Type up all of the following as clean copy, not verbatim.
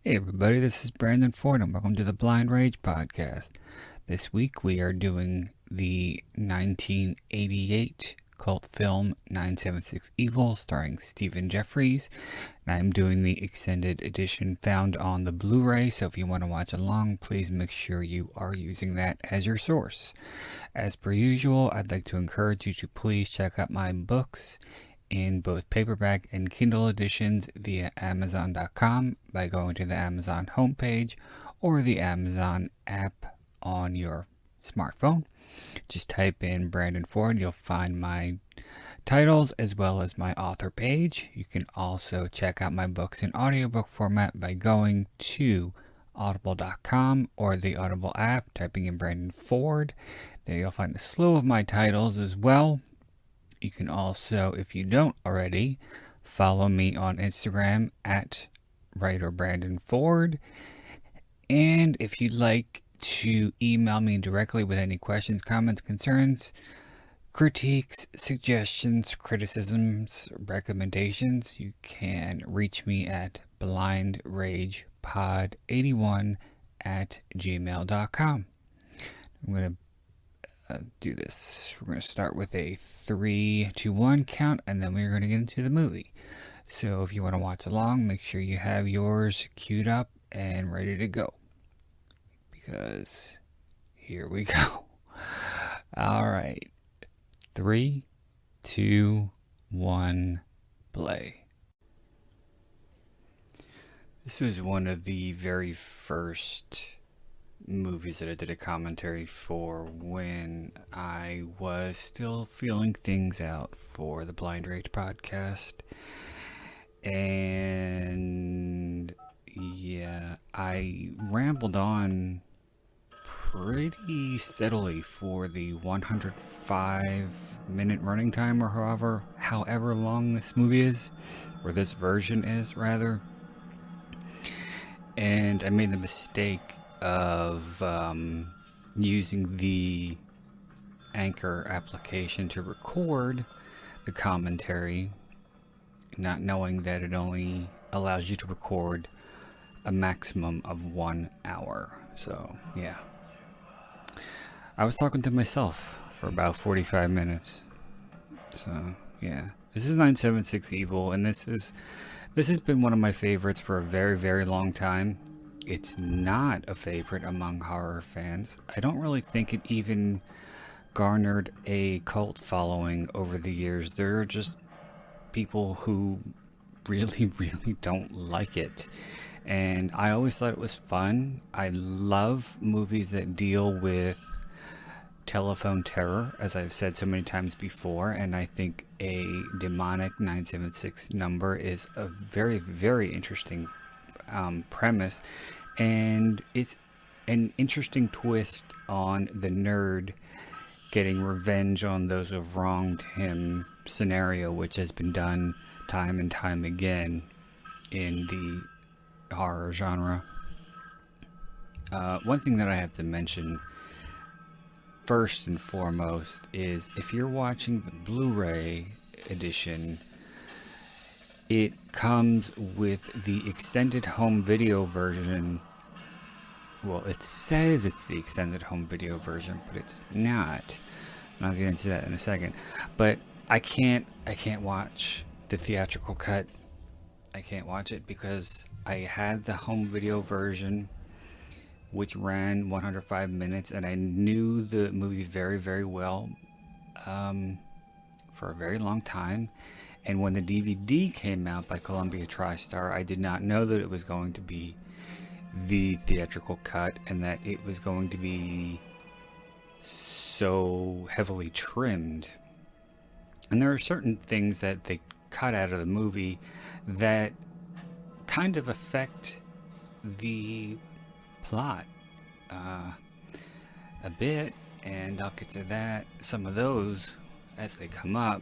Hey everybody, this is Brandon Ford and welcome to the Blind Rage podcast. This week we are doing the 1988 cult film 976 Evil starring Stephen Geoffreys. And I'm doing the extended edition found on the Blu-ray, so if you want to watch along, please make sure you are using that as your source. As per usual, I'd like to encourage you to please check out my books in both paperback and Kindle editions via Amazon.com by going to the Amazon homepage or the Amazon app on your smartphone. Just type in Brandon Ford, you'll find my titles as well as my author page. You can also check out my books in audiobook format by going to audible.com or the Audible app, typing in Brandon Ford. There you'll find a slew of my titles as well. You can also, if you don't already, follow me on Instagram at writer Brandon Ford. And if you'd like to email me directly with any questions, comments, concerns, critiques, suggestions, criticisms, recommendations, you can reach me at blindragepod81@gmail.com. I'm going to do this. We're going to start with a 3, 2, 1 count, and then we're going to get into the movie. So if you want to watch along, make sure you have yours queued up and ready to go, because here we go. All right, 3, 2, 1, play. This was one of the very first movies that I did a commentary for when I was still feeling things out for the Blind Rage podcast. And yeah, I rambled on pretty steadily for the 105-minute running time, or however long this movie is, or this version is rather. And I made the mistake of using the Anchor application to record the commentary, not knowing that it only allows you to record a maximum of 1 hour. So yeah, I was talking to myself for about 45 minutes. So yeah, this is 976 Evil, and this has been one of my favorites for a very, very long time. It's not a favorite among horror fans. I don't really think it even garnered a cult following over the years. There are just people who really, really don't like it. And I always thought it was fun. I love movies that deal with telephone terror, as I've said so many times before, and I think a demonic 976 number is a very, very interesting premise, and it's an interesting twist on the nerd getting revenge on those who've wronged him scenario, which has been done time and time again in the horror genre. One thing that I have to mention first and foremost is, if you're watching the Blu-ray edition, it comes with the extended home video version. Well, it says it's the extended home video version, but it's not. I'll get into that in a second. But I can't watch the theatrical cut. I can't watch it because I had the home video version, which ran 105 minutes, and I knew the movie very, very well for a very long time. And when the DVD came out by Columbia TriStar, I did not know that it was going to be the theatrical cut, and that it was going to be so heavily trimmed. And there are certain things that they cut out of the movie that kind of affect the plot a bit, and I'll get to that, some of those as they come up.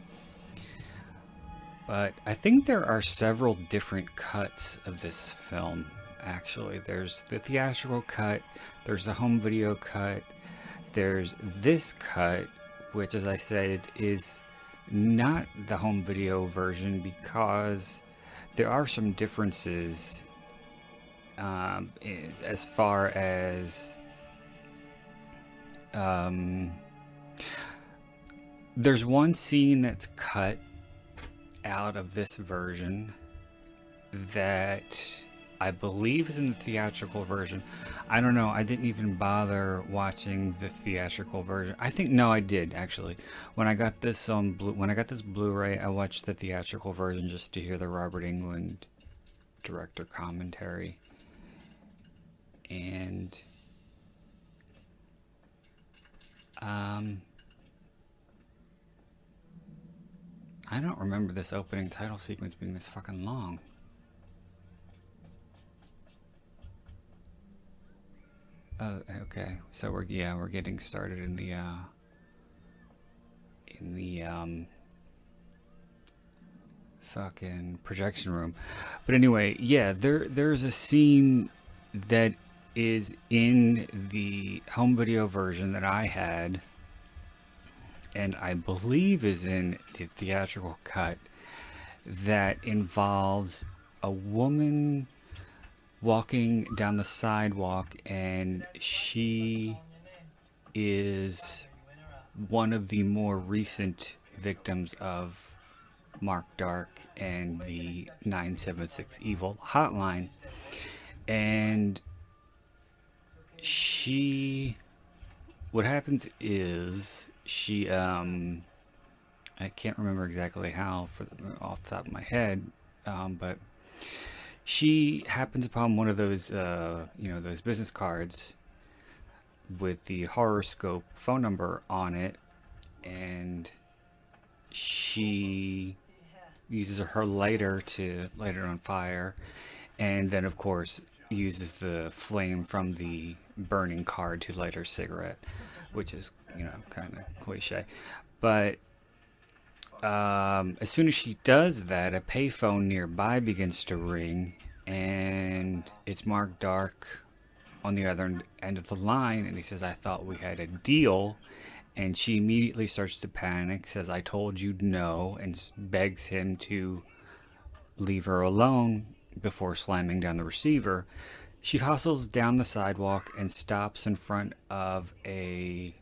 But I think there are several different cuts of this film, actually. There's the theatrical cut, there's the home video cut, there's this cut, which, as I said, is not the home video version because there are some differences as far as there's one scene that's cut out of this version that I believe is in the theatrical version. I don't know. I didn't even bother watching the theatrical version. I think no, I did actually. When I got this on when I got this Blu-ray, I watched the theatrical version just to hear the Robert Englund director commentary. And I don't remember this opening title sequence being this fucking long. Okay, so we're getting started in the fucking projection room. But anyway, yeah, there's a scene that is in the home video version that I had, and I believe is in the theatrical cut, that involves a woman walking down the sidewalk, and she is one of the more recent victims of Mark Dark and the 976 Evil hotline. And what happens is she, I can't remember exactly how off the top of my head, but she happens upon one of those, those business cards with the Horrorscope phone number on it, and she uses her lighter to light it on fire, and then of course uses the flame from the burning card to light her cigarette, which is, kind of cliche. But as soon as she does that, a payphone nearby begins to ring, and it's Mark Dark on the other end of the line, and he says, "I thought we had a deal." And she immediately starts to panic, says, "I told you no," and begs him to leave her alone before slamming down the receiver. She hustles down the sidewalk and stops in front of a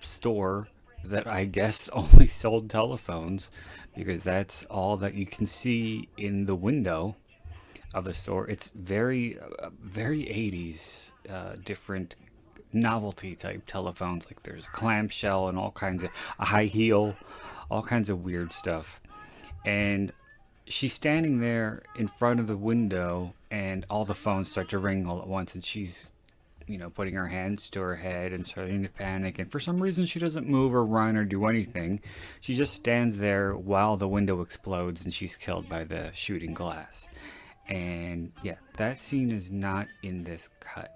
store that I guess only sold telephones, because that's all that you can see in the window of the store. It's very 80s, different novelty type telephones. Like there's a clamshell and all kinds of a high heel, all kinds of weird stuff. And she's standing there in front of the window, and all the phones start to ring all at once, and she's putting her hands to her head and starting to panic, and for some reason she doesn't move or run or do anything. She just stands there while the window explodes and she's killed by the shooting glass. And yeah, that scene is not in this cut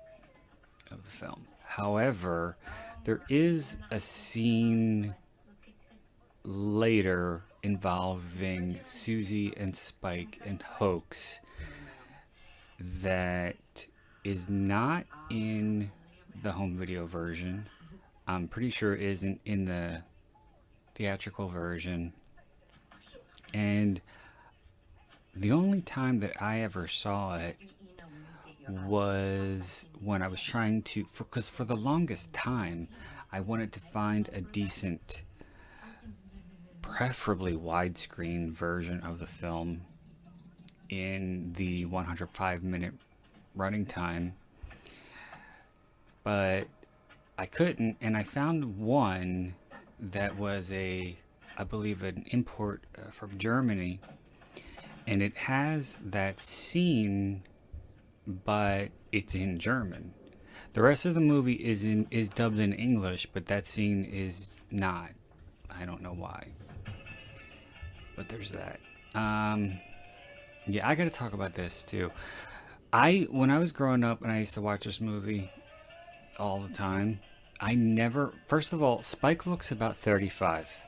of the film. However, there is a scene later involving Susie and Spike and Hoax that is not in the home video version. I'm pretty sure it isn't in the theatrical version. And the only time that I ever saw it was when I was trying to, because for the longest time I wanted to find a decent, preferably widescreen version of the film in the 105-minute running time, but I couldn't, and I found one that was I believe an import from Germany, and it has that scene, but it's in German. The rest of the movie is dubbed in English, but that scene is not. I don't know why, but there's that. Yeah, I gotta talk about this too. When I was growing up and I used to watch this movie all the time, first of all, Spike looks about 35.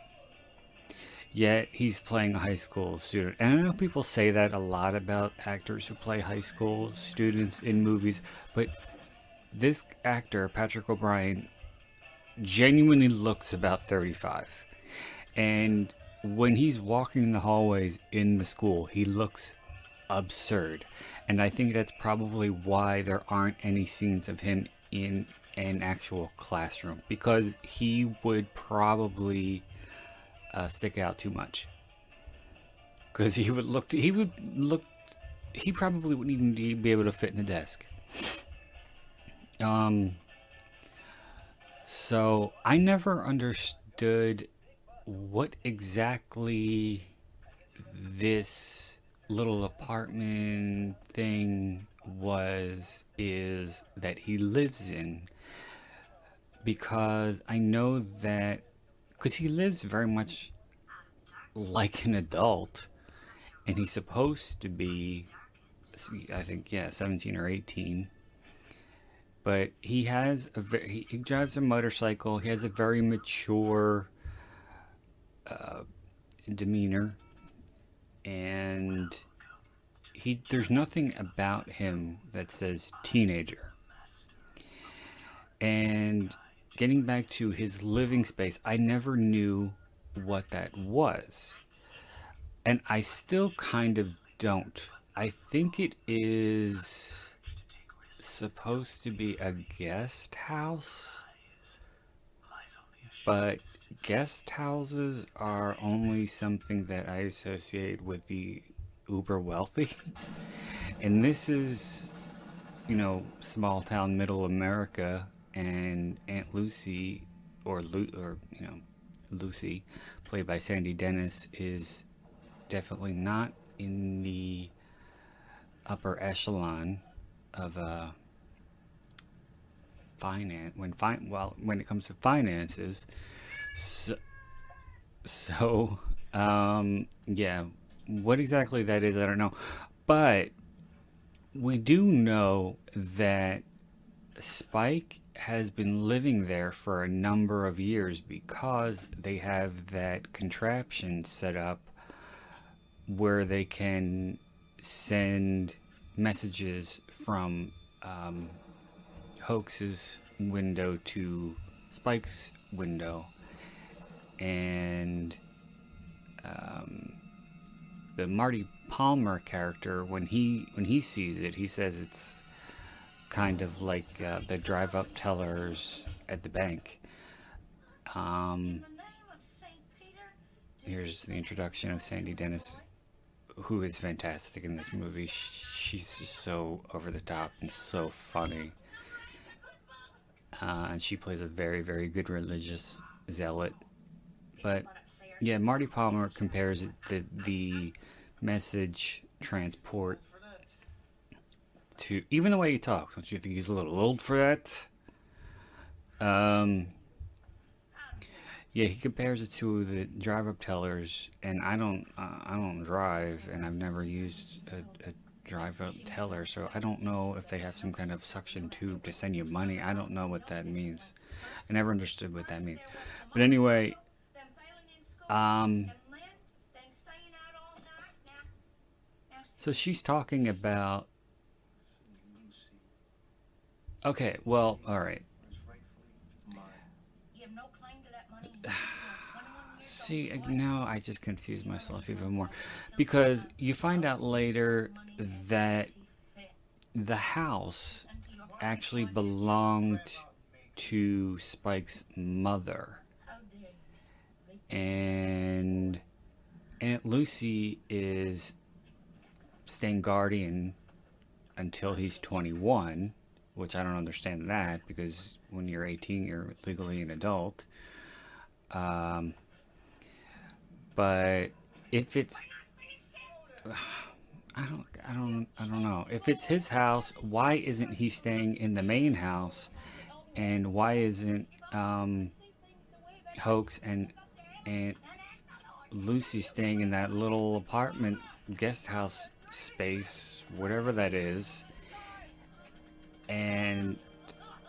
Yet he's playing a high school student. And I know people say that a lot about actors who play high school students in movies, but this actor, Patrick O'Brien, genuinely looks about 35. And when he's walking in the hallways in the school, he looks absurd. And I think that's probably why there aren't any scenes of him in an actual classroom, because he would probably stick out too much. Because he probably wouldn't even be able to fit in the desk. So I never understood what exactly this little apartment thing is that he lives in, because I know that because he lives very much like an adult, and he's supposed to be, I think, yeah, 17 or 18. But he drives a motorcycle. He has a very mature demeanor, and there's nothing about him that says teenager. And getting back to his living space, I never knew what that was. And I still kind of don't. I think it is supposed to be a guest house, but guest houses are only something that I associate with the uber wealthy. And this is, small town middle America, and Aunt Lucy, or Lucy, played by Sandy Dennis, is definitely not in the upper echelon of finance when it comes to finances. So yeah, what exactly that is, I don't know, but we do know that Spike has been living there for a number of years, because they have that contraption set up where they can send messages from Hoax's window to Spike's window. And the Marty Palmer character, when he sees it, he says it's kind of like the drive-up tellers at the bank. Here's the introduction of Sandy Dennis, who is fantastic in this movie. She's just so over the top and so funny. And she plays a very, very good religious zealot. But yeah, Marty Palmer compares the message transport to even the way he talks. Don't you think he's a little old for that? Yeah, he compares it to the drive-up tellers, and I don't drive, and I've never used a drive-up teller, so I don't know if they have some kind of suction tube to send you money. I don't know what that means. I never understood what that means. But anyway, so she's talking about. Okay, well, all right. See, now I just confuse myself even more, because you find out later that the house actually belonged to Spike's mother, and Aunt Lucy is staying guardian until he's 21, which I don't understand that, because when you're 18 you're legally an adult. But if it's I don't know. If it's his house, why isn't he staying in the main house? And why isn't Hoax and Lucy staying in that little apartment guest house space, whatever that is? And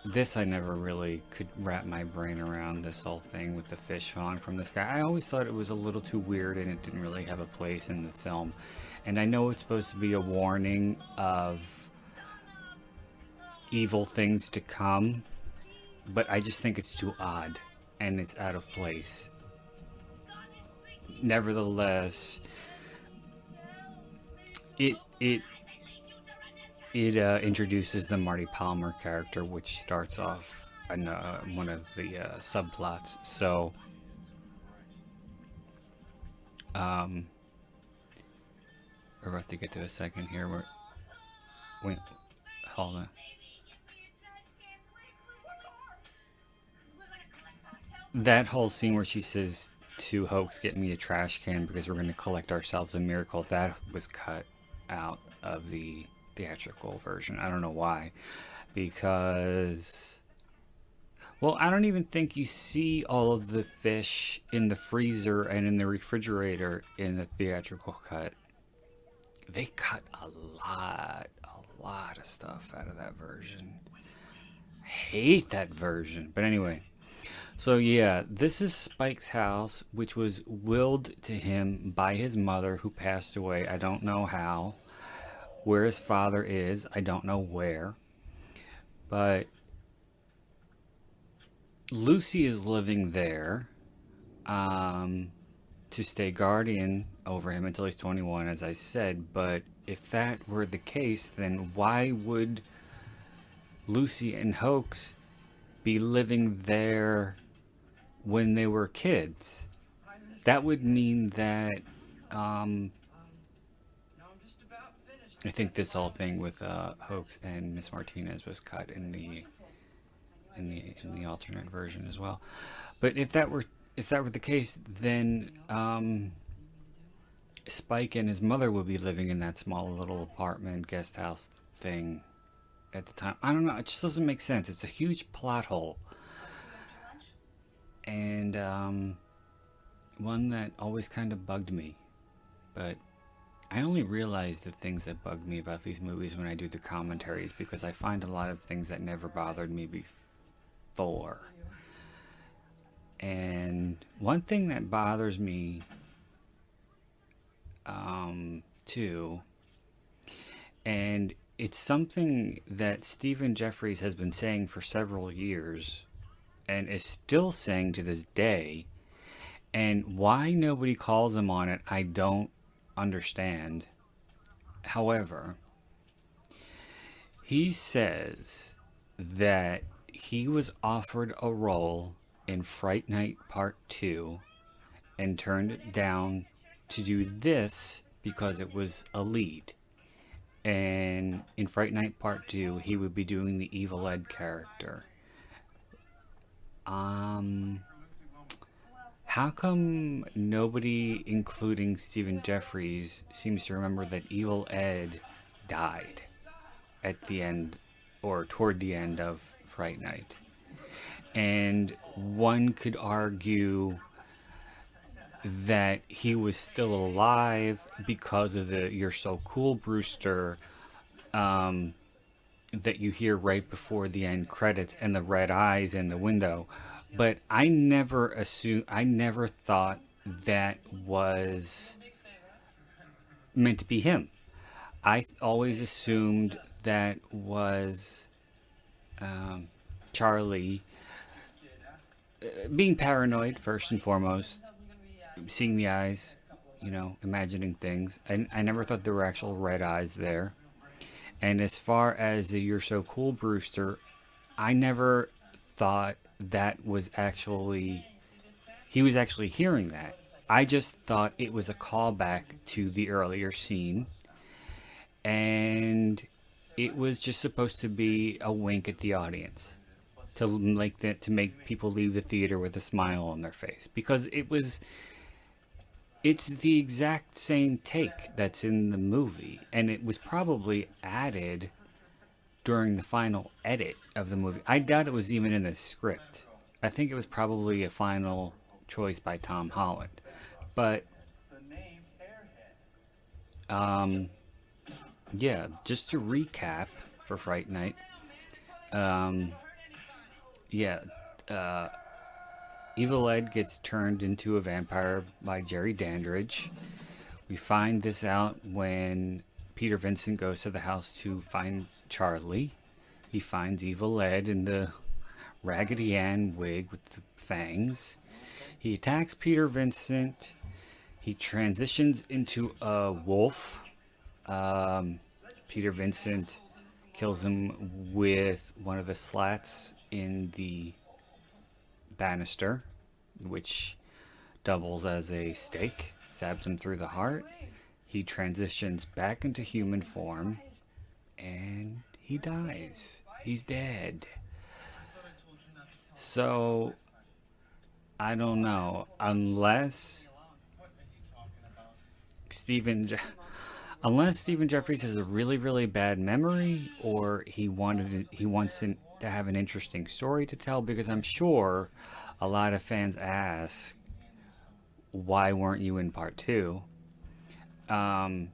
this, I never really could wrap my brain around, this whole thing with the fish falling from the sky. I always thought it was a little too weird, and it didn't really have a place in the film. And I know it's supposed to be a warning of evil things to come, but I just think it's too odd, and it's out of place. Nevertheless, it introduces the Marty Palmer character, which starts off in one of the subplots. So, we're about to get to a second here. Wait, hold on. That whole scene where she says to Hoax, "Get me a trash can because we're going to collect ourselves a miracle," that was cut out of the theatrical version. I don't know why. Because, well, I don't even think you see all of the fish in the freezer and in the refrigerator in the theatrical cut. They cut a lot of stuff out of that version. I hate that version. But anyway. So yeah, this is Spike's house, which was willed to him by his mother, who passed away. I don't know how. Where his father is, I don't know where. But Lucy is living there to stay guardian over him until he's 21, as I said. But if that were the case, then why would Lucy and Hoax be living there when they were kids? That would mean that I think this whole thing with Hoax and Miss Martinez was cut in the alternate version as well. But if that were the case, then Spike and his mother would be living in that small little apartment guest house thing at the time. I don't know. It just doesn't make sense. It's a huge plot hole. And one that always kind of bugged me. But I only realize the things that bug me about these movies when I do the commentaries, because I find a lot of things that never bothered me before. And one thing that bothers me too, and it's something that Stephen Geoffreys has been saying for several years and is still saying to this day, and why nobody calls him on it, I don't understand. However, he says that he was offered a role in Fright Night Part 2 and turned it down to do this because it was a lead. And in Fright Night Part 2, he would be doing the Evil Ed character. How come nobody, including Stephen Geoffreys, seems to remember that Evil Ed died at the end, or toward the end of Fright Night? And one could argue that he was still alive because of the "You're So Cool, Brewster" that you hear right before the end credits, and the red eyes in the window. But I never thought that was meant to be him. I always assumed that was Charlie being paranoid, first and foremost, seeing the eyes, imagining things. And I never thought there were actual red eyes there. And as far as the "You're So Cool, Brewster," I never thought that was actually, he was actually hearing that. I just thought it was a callback to the earlier scene. And it was just supposed to be a wink at the audience. To make people leave the theater with a smile on their face. Because it's the exact same take that's in the movie, and it was probably added during the final edit of the movie. I doubt it was even in the script. I think it was probably a final choice by Tom Holland. But yeah, just to recap for Fright Night, Evil Ed gets turned into a vampire by Jerry Dandridge. We find this out when Peter Vincent goes to the house to find Charlie. He finds Evil Ed in the Raggedy Ann wig with the fangs. He attacks Peter Vincent. He transitions into a wolf. Peter Vincent kills him with one of the slats in the banister, which doubles as a stake, stabs him through the heart. He transitions back into human form, and he dies. He's dead. So, I don't know. Unless Stephen Geoffreys has a really, really bad memory, or he wants to have an interesting story to tell, because I'm sure a lot of fans ask, why weren't you in part 2? Or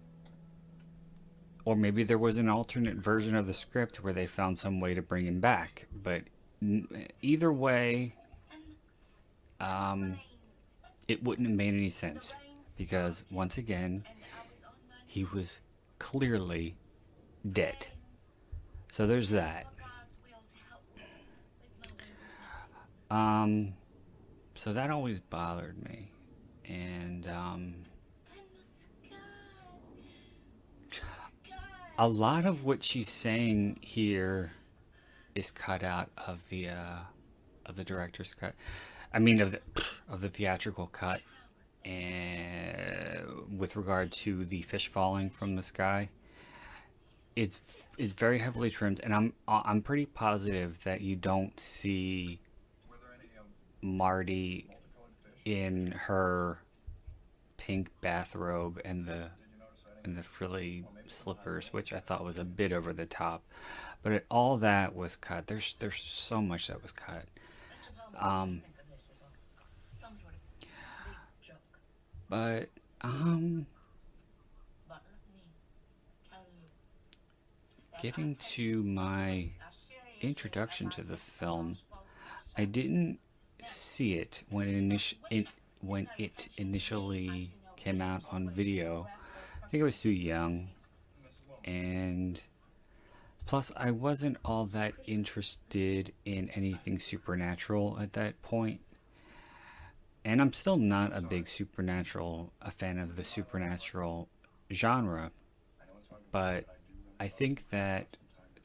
maybe there was an alternate version of the script where they found some way to bring him back. But either way, it wouldn't have made any sense, because once again, he was clearly dead. So there's that. So that always bothered me. And a lot of what she's saying here is cut out of the director's cut. I mean, of the theatrical cut, and with regard to the fish falling from the sky, it's very heavily trimmed, and I'm pretty positive that you don't see Marty in her pink bathrobe and the frilly slippers, which I thought was a bit over the top. But all that was cut. There's so much that was cut. But getting to my introduction to the film, I didn't see it when it initially came out on video. I think I was too young, and plus I wasn't all that interested in anything supernatural at that point. And I'm still not a big a fan of the supernatural genre, but I think that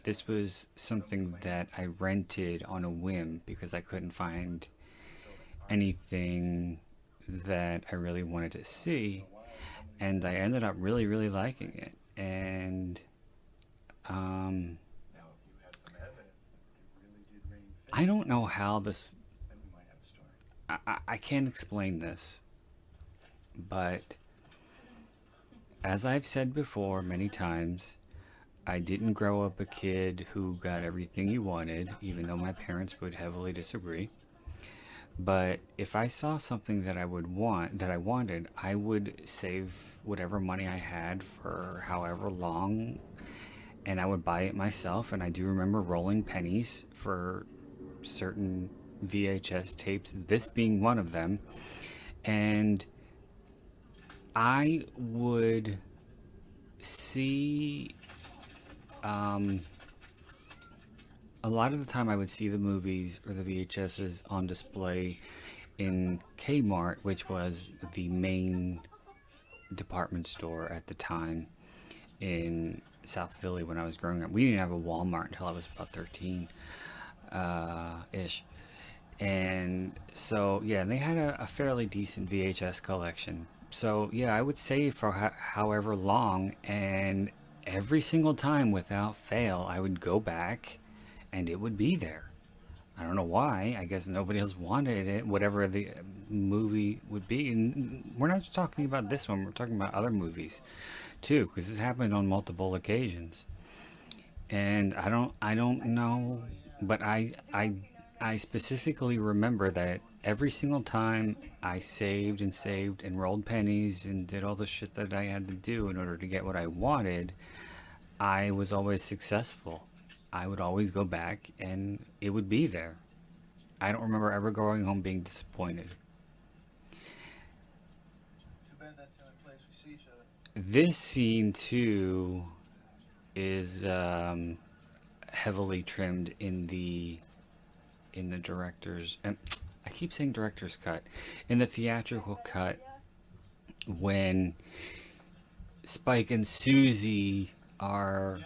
this was something that I rented on a whim because I couldn't find anything that I really wanted to see, and I ended up really, really liking it. And I don't know how this. I can't explain this, but as I've said before many times, I didn't grow up a kid who got everything he wanted, even though my parents would heavily disagree. But if I saw something that I wanted, I would save whatever money I had for however long, and I would buy it myself. And I do remember rolling pennies for certain VHS tapes, this being one of them. And I would see, a lot of the time I would see the movies or the VHSs on display in Kmart, which was the main department store at the time in South Philly when I was growing up. We didn't have a Walmart until I was about 13 ish. And so, yeah, they had a fairly decent VHS collection. So, yeah, I would save for however long, and every single time without fail, I would go back and it would be there. I don't know why. I guess nobody else wanted it, whatever the movie would be. And we're not just talking about this one, we're talking about other movies too, because this happened on multiple occasions. And I don't know, but I specifically remember that every single time I saved and rolled pennies and did all the shit that I had to do in order to get what I wanted, I was always successful. I would always go back and it would be there. I don't remember ever going home being disappointed. Too bad that's the only place we see each other. This scene too is heavily trimmed in the director's, and I keep saying director's cut, in the theatrical cut, when Spike and Susie are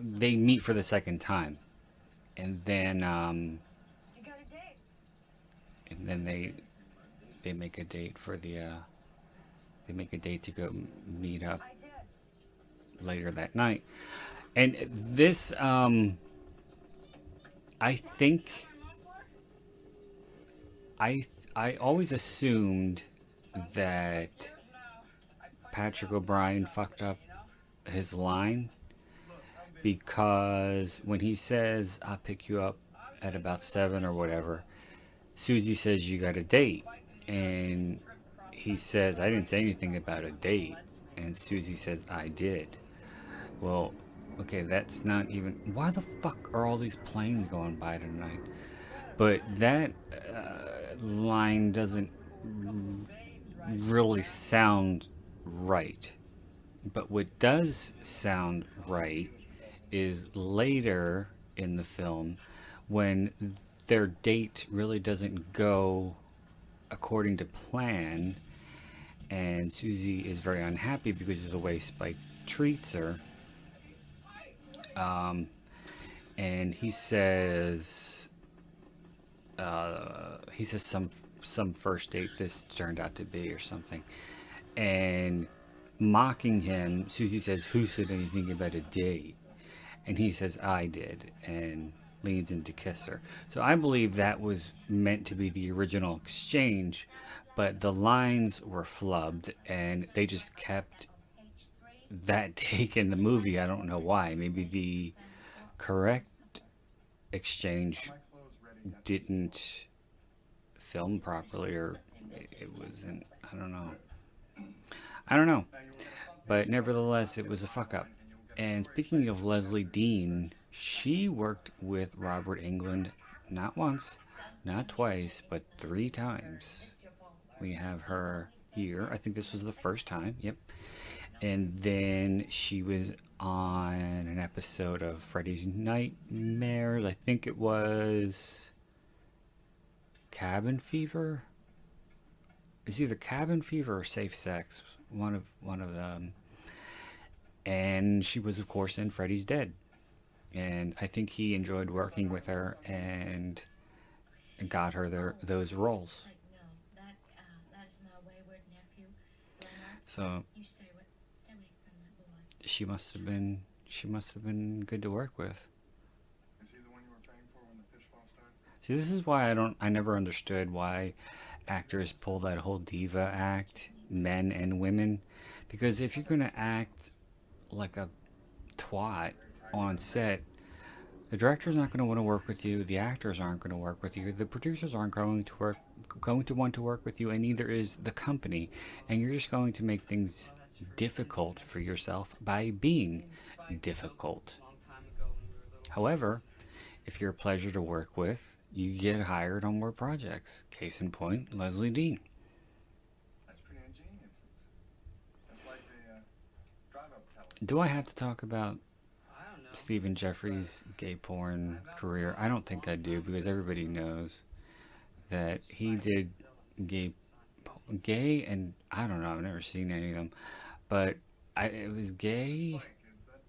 they meet for the second time, and then they make a date for the they make a date to go meet up later that night. And this I think I always assumed that Patrick O'Brien fucked up his line, because when he says I'll pick you up at about 7 or whatever, Susie says you got a date, and he says I didn't say anything about a date, and Susie says I did. Well, okay, that's not even, why the fuck are all these planes going by tonight? But that line doesn't really sound right. But what does sound right is later in the film, when their date really doesn't go according to plan, and Susie is very unhappy because of the way Spike treats her. And he says some first date this turned out to be or something, and mocking him, Susie says, who said anything about a date? And he says, I did, and leans in to kiss her. So I believe that was meant to be the original exchange, but the lines were flubbed, and they just kept that take in the movie. I don't know why. Maybe the correct exchange didn't film properly, or it wasn't, I don't know. But nevertheless, it was a fuck up. And speaking of Lezlie Deane, she worked with Robert Englund not once, not twice, but 3 times. We have her here. I think this was the first time. Yep. And then she was on an episode of Freddy's Nightmares. I think it was Cabin Fever. It's either Cabin Fever or Safe Sex. One of them. And she was, of course, in Freddy's Dead. And I think he enjoyed working with her and got her those roles. So she must have been good to work with. Is he the one you were paying for when the fish fall started? See, this is why I never understood why actors pull that whole diva act, men and women. Because if you're gonna act like a twat on set, the director's not going to want to work with you, the actors aren't going to work with you, the producers aren't going to want to work with you, and neither is the company. And you're just going to make things difficult for yourself by being difficult. However, if you're a pleasure to work with, you get hired on more projects. Case in point, Lezlie Deane. That's pretty ingenious. That's like the drive-up television. Do I have to talk about Stephen Geoffreys' gay porn career? I don't think I do, because everybody knows that he did gay, and I don't know, I've never seen any of them, but it was gay,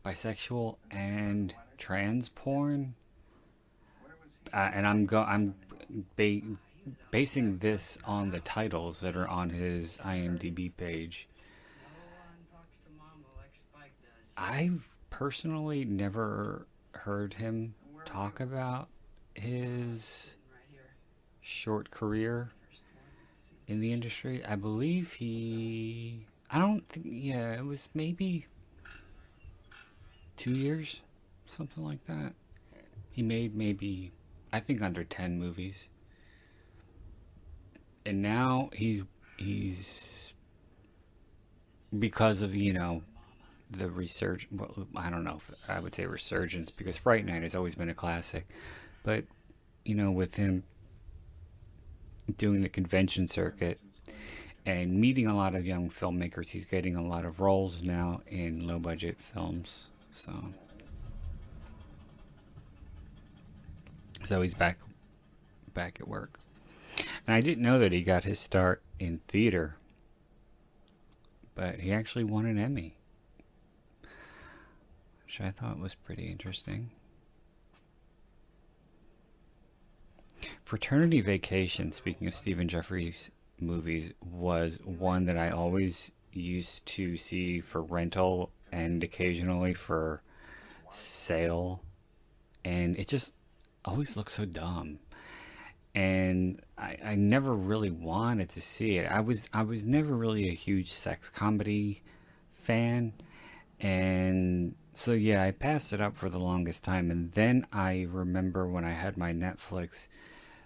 bisexual, and trans porn. And I'm basing this on the titles that are on his IMDb page. I've personally never heard him talk about his short career in the industry. I believe it was maybe 2 years, something like that. He made maybe, I think, under 10 movies. And now he's because of, the research, well, I don't know if I would say resurgence, because Fright Night has always been a classic, but with him doing the convention circuit and meeting a lot of young filmmakers, he's getting a lot of roles now in low budget films. So he's back at work. And I didn't know that he got his start in theater. but he actually won an Emmy, which I thought was pretty interesting. Fraternity Vacation, speaking of Stephen Geoffreys movies, was one that I always used to see for rental and occasionally for sale, and it just always looked so dumb, and I never really wanted to see it. I was never really a huge sex comedy fan, and so yeah, I passed it up for the longest time. And then I remember when I had my Netflix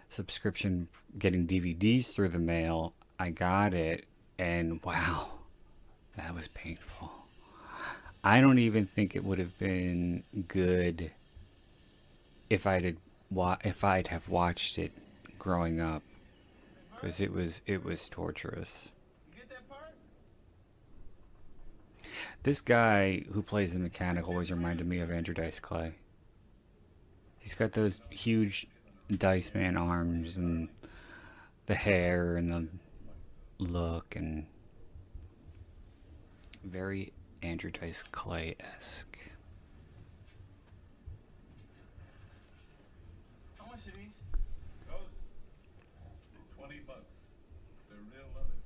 subscription getting DVDs through the mail, I got it, and wow, that was painful. I don't even think it would have been good if I'd have watched it growing up, because it was torturous. This guy who plays the mechanic always reminded me of Andrew Dice Clay. He's got those huge Dice Man arms and the hair and the look, and very Andrew Dice Clay-esque. How much are these? Those, $20. They're real leather.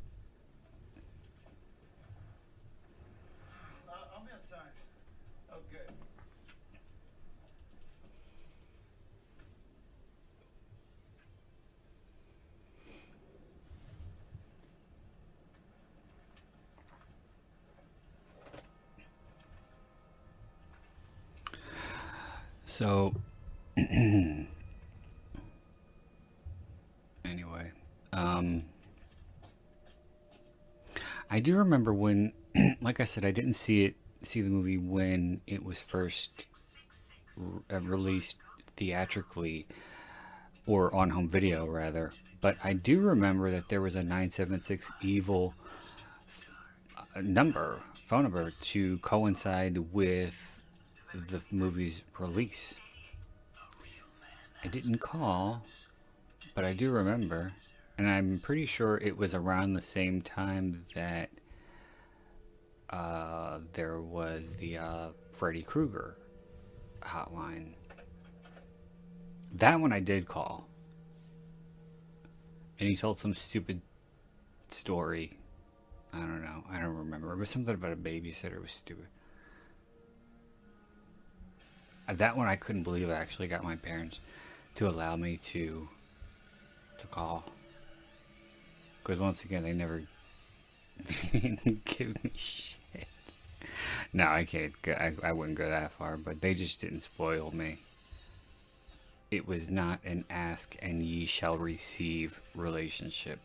I'll be outside. Okay. So, anyway, I do remember when, like I said, I didn't see the movie when it was first released theatrically, or on home video rather. But I do remember that there was a 976 Evil phone number to coincide with the movie's release. I didn't call, but I do remember, and I'm pretty sure it was around the same time that there was the Freddy Krueger hotline. That one I did call, and he told some stupid story. I don't know. I don't remember. It was something about a babysitter. It was stupid. That one I couldn't believe. I actually got my parents to allow me to call, because once again they never didn't give me shit. No, I can't. I wouldn't go that far, but they just didn't spoil me. It was not an ask and ye shall receive relationship.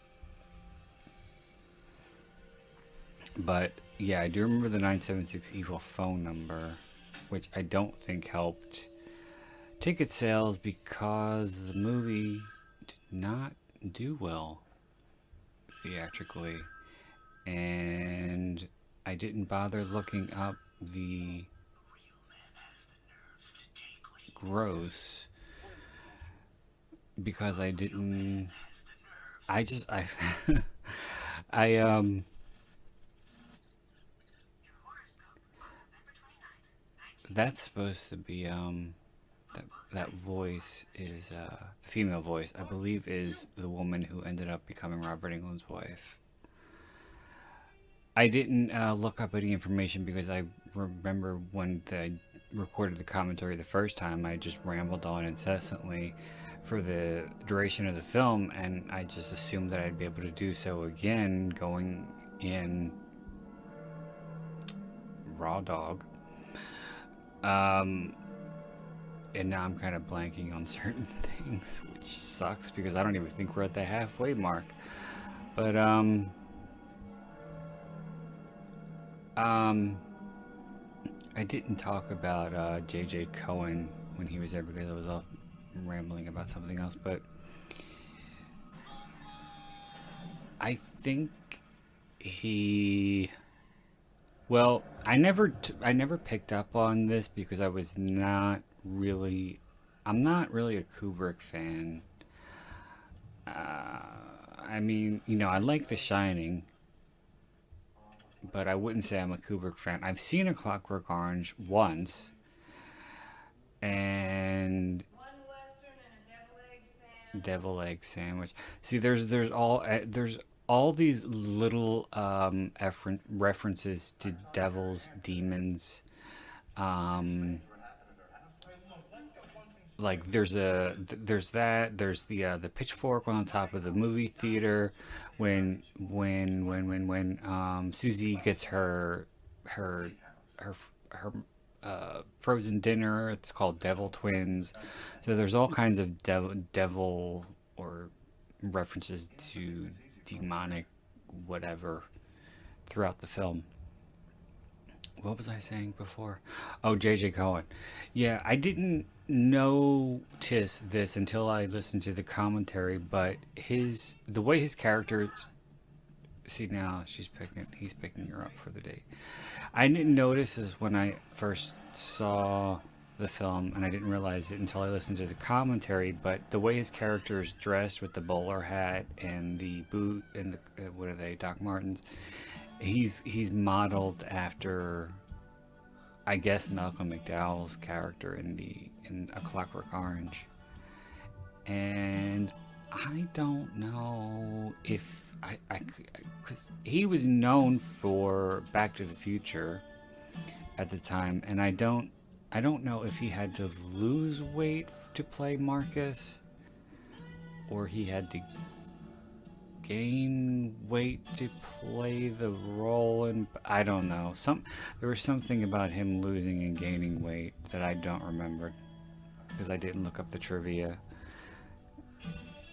But yeah, I do remember the 976 Evil phone number, which I don't think helped ticket sales because the movie did not do well theatrically, and I didn't bother looking up the gross because I didn't. I that's supposed to be that voice is the female voice, I believe, is the woman who ended up becoming Robert Englund's wife. I didn't look up any information because I remember when I recorded the commentary the first time, I just rambled on incessantly for the duration of the film, and I just assumed that I'd be able to do so again going in raw dog. And now I'm kind of blanking on certain things, which sucks because I don't even think we're at the halfway mark. But I didn't talk about J.J. Cohen when he was there because I was off rambling about something else. But I think he... Well, I never picked up on this because I was not really... I'm not really a Kubrick fan. I mean, you know, I like The Shining, but I wouldn't say I'm a Kubrick fan. I've seen A Clockwork Orange once, and One Western and a devil egg sandwich. devil egg sandwich. See, there's all these little references to devils, demons. Like there's the pitchfork on the top of the movie theater when Susie gets her frozen dinner. It's called Devil Twins. So there's all kinds of devil or references to demonic whatever throughout the film. What was I saying before? Oh, J.J. Cohen. Yeah, I didn't notice this until I listened to the commentary, but the way his character... See, now he's picking her up for the date. I didn't notice this when I first saw the film, and I didn't realize it until I listened to the commentary, but the way his character is dressed with the bowler hat and the boot and the, what are they, Doc Martens, he's modeled after, I guess, Malcolm McDowell's character in A Clockwork Orange. And I don't know if because he was known for Back to the Future at the time, and I don't know if he had to lose weight to play Marcus, or he had to gain weight to play the role, and I don't know. There was something about him losing and gaining weight that I don't remember because I didn't look up the trivia.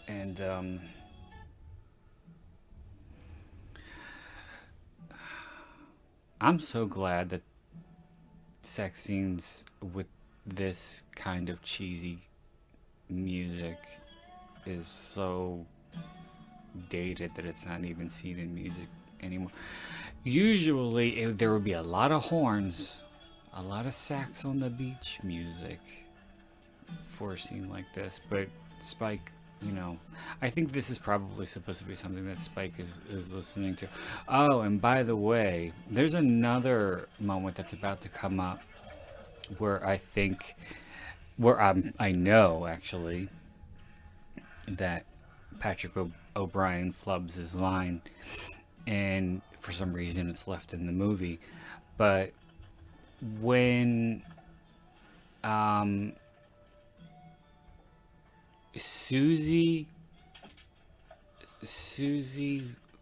And I'm so glad that sex scenes with this kind of cheesy music is so dated that it's not even seen in music anymore. Usually there would be a lot of horns, a lot of sax on the beach music for a scene like this, but Spike, I think this is probably supposed to be something that Spike is listening to. Oh, and by the way, there's another moment that's about to come up where I know actually that Patrick O'Brien flubs his line, and for some reason it's left in the movie. But when Susie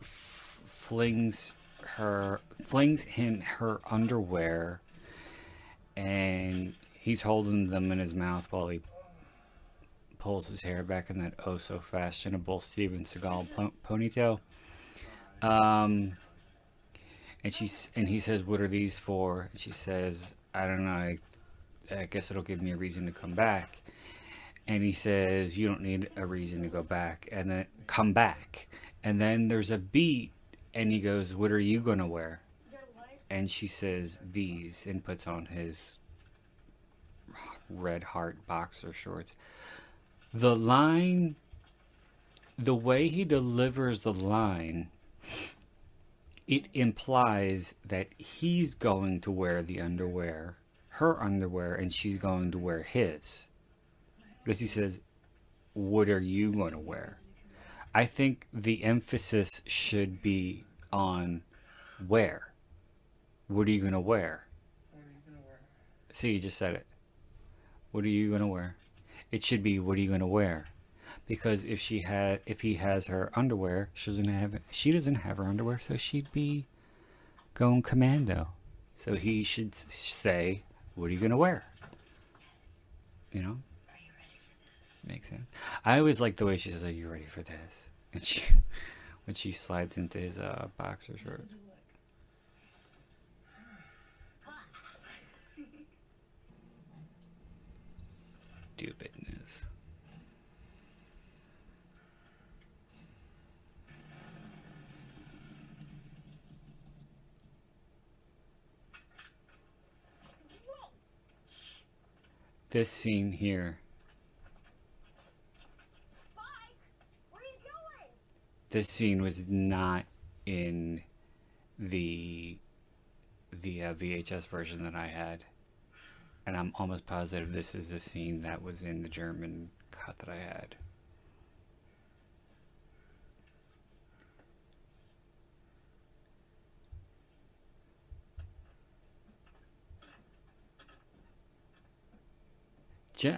flings him her underwear, and he's holding them in his mouth while he pulls his hair back in that oh so fashionable Steven Seagal ponytail. And he says, "What are these for?" And she says, "I don't know. I guess it'll give me a reason to come back." And he says, "You don't need a reason to go back, and then come back." And then there's a beat, and he goes, "What are you gonna wear?" And she says, "These," and puts on his red heart boxer shorts. The line, the way he delivers the line, it implies that he's going to wear the underwear, her underwear, and she's going to wear his. Because he says, "What are you going to wear?" I think the emphasis should be on wear. What are you going to wear? What are you gonna wear? See, you just said it. What are you going to wear? It should be, what are you going to wear? Because if he has her underwear, she doesn't have her underwear, so she'd be going commando. So he should say, "What are you going to wear?" Makes sense. I always like the way she says, "Are you ready for this?" And when she slides into his boxer shorts. Stupidness. This scene here. This scene was not in the VHS version that I had, and I'm almost positive this is the scene that was in the German cut that I had.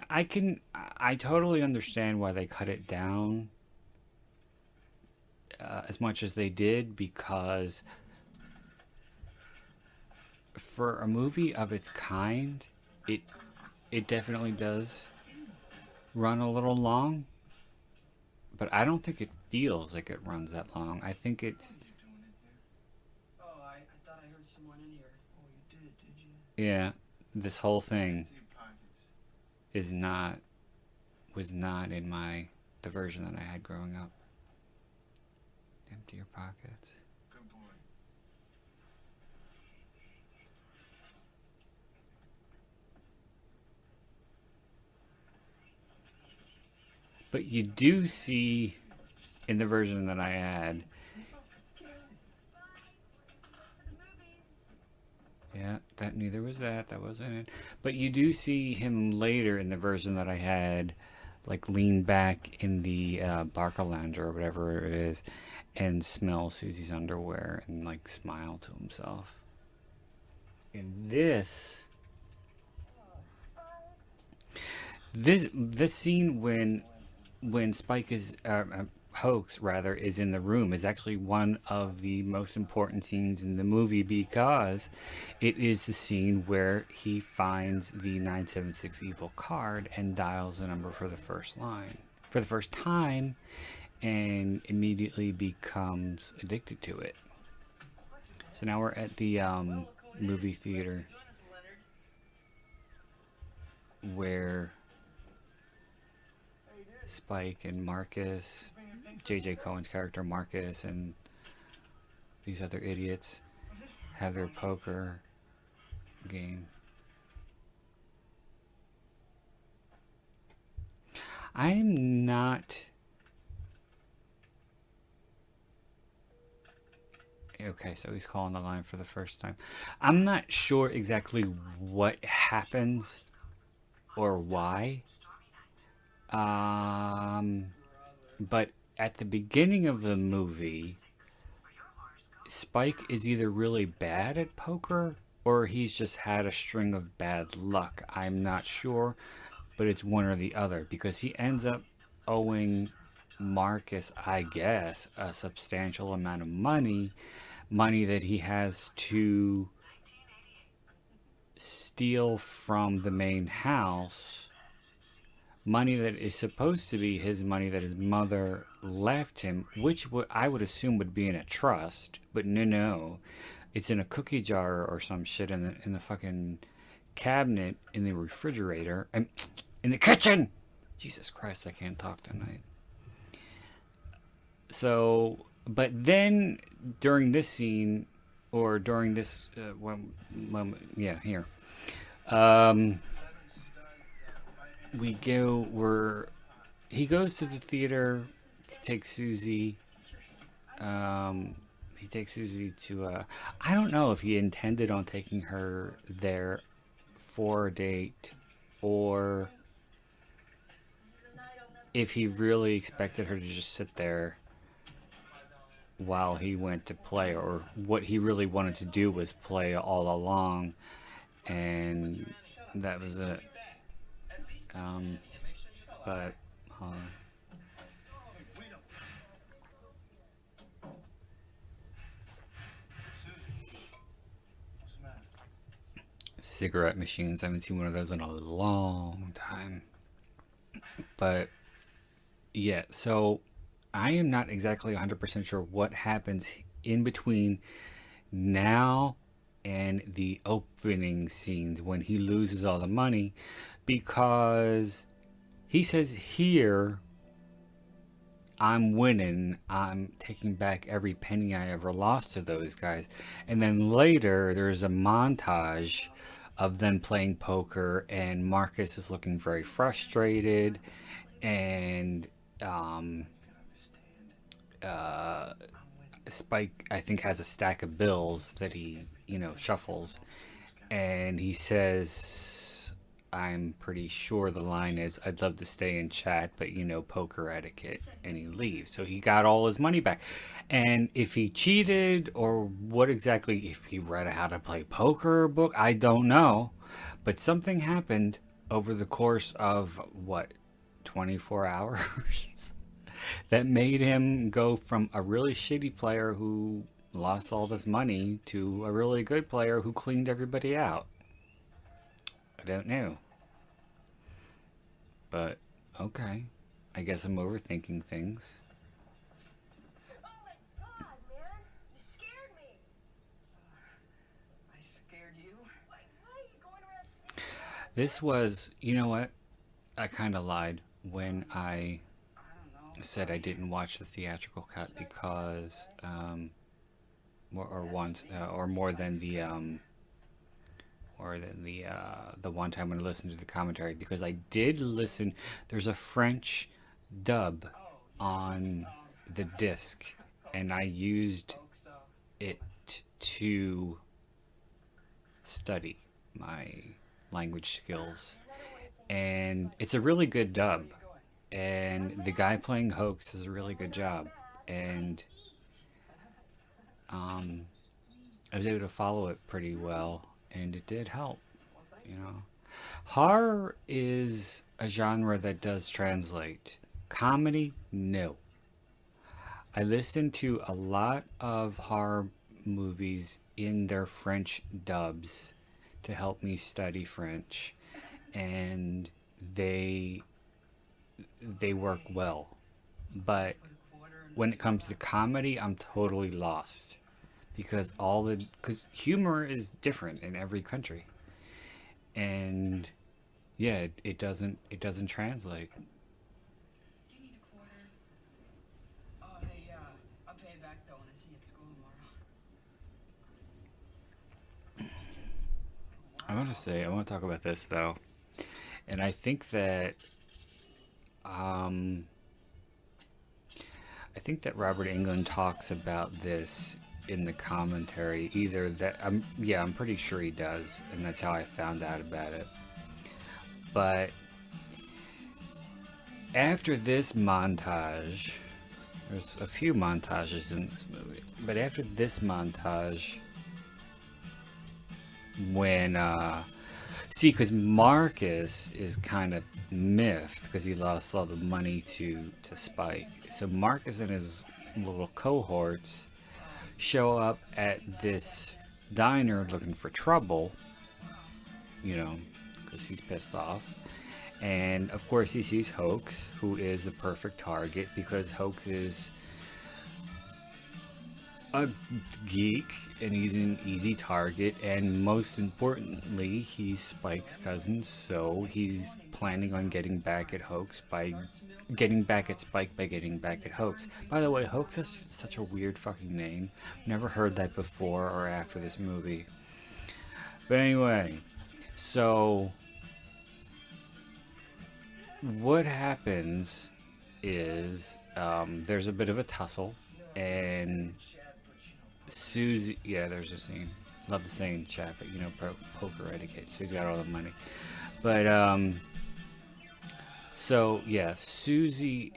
I totally understand why they cut it down as much as they did, because for a movie of its kind, it definitely does run a little long, but I don't think it feels like it runs that long. I think it's... Oh, I thought I heard someone in here. Oh, you did you? Yeah, this whole thing Deep pockets. was not in the version that I had growing up. Empty your pockets. Good boy. But you do see in the version that I had, yeah, that neither was that wasn't it. But you do see him later in the version that I had, like lean back in the Barca lounge or whatever it is, and smell Susie's underwear and like smile to himself. In this scene when Spike is Hoax rather is in the room is actually one of the most important scenes in the movie, because it is the scene where he finds the 976 evil card and dials the number for the first time and immediately becomes addicted to it. So now we're at the movie theater where Spike and Marcus, J.J. Cohen's character Marcus, and these other idiots have their poker game. I'm not... Okay, so he's calling the line for the first time. I'm not sure exactly what happens or why. But at the beginning of the movie, Spike is either really bad at poker or he's just had a string of bad luck. I'm not sure, but it's one or the other, because he ends up owing Marcus, I guess, a substantial amount of money that he has to steal from the main house. Money that is supposed to be his money that his mother left him, which I would assume would be in a trust, but no, it's in a cookie jar or some shit in the fucking cabinet in the refrigerator, in the kitchen. Jesus Christ, I can't talk tonight. So, but then during this scene, or during this moment, yeah, here. He goes to the theater to take Susie. He takes Susie to I don't know if he intended on taking her there for a date, or if he really expected her to just sit there while he went to play, or what he really wanted to do was play all along, and that was it. But cigarette machines, I haven't seen one of those in a long time. But yeah, so I am not exactly 100% sure what happens in between now and the opening scenes when he loses all the money, because he says here, I'm winning, I'm taking back every penny I ever lost to those guys. And then later there's a montage of them playing poker, and Marcus is looking very frustrated, Spike, I think, has a stack of bills that he, you know, shuffles, and he says, I'm pretty sure the line is, I'd love to stay and chat, but you know, poker etiquette, and he leaves. So he got all his money back. And if he cheated, or what exactly, if he read how to play poker book, I don't know. But something happened over the course of, what, 24 hours? That made him go from a really shitty player who lost all this money to a really good player who cleaned everybody out. I don't know. But, okay. I guess I'm overthinking things. Oh my god, man! You scared me! I scared you? Why are you going around sneaking? This was, you know what? I kind of lied when I said I didn't watch the theatrical cut because, or more than the one time when I listened to the commentary, because I did listen. There's a French dub on the disc, and I used it to study my language skills, and it's a really good dub. And the guy playing Hoax does a really good job. And I was able to follow it pretty well. And it did help, you know. Horror is a genre that does translate. Comedy, no. I listen to a lot of horror movies in their French dubs to help me study French. And they work well, but when it comes to comedy, I'm totally lost because humor is different in every country, and yeah, it doesn't translate. Do you need a quarter? Oh, hey, I'll pay you back though when I see you at school tomorrow. I want to talk about this though, and I think that Robert Englund talks about this in the commentary. Either that, I'm pretty sure he does, and that's how I found out about it. But after this montage, there's a few montages in this movie, but after this montage, when because Marcus is kind of miffed because he lost all the money to Spike. So Marcus and his little cohorts show up at this diner looking for trouble, you know, because he's pissed off. And of course he sees Hoax, who is the perfect target because Hoax is a geek and he's an easy target, and most importantly he's Spike's cousin, so he's planning on getting back at Hoax by getting back at Spike by getting back at Hoax. By the way, Hoax is such a weird fucking name. Never heard that before or after this movie. But anyway, so what happens is there's a bit of a tussle, and Susie, yeah, there's a scene. Love the saying in chat, but you know, poker etiquette. So he's got all the money. But, so yeah, Susie,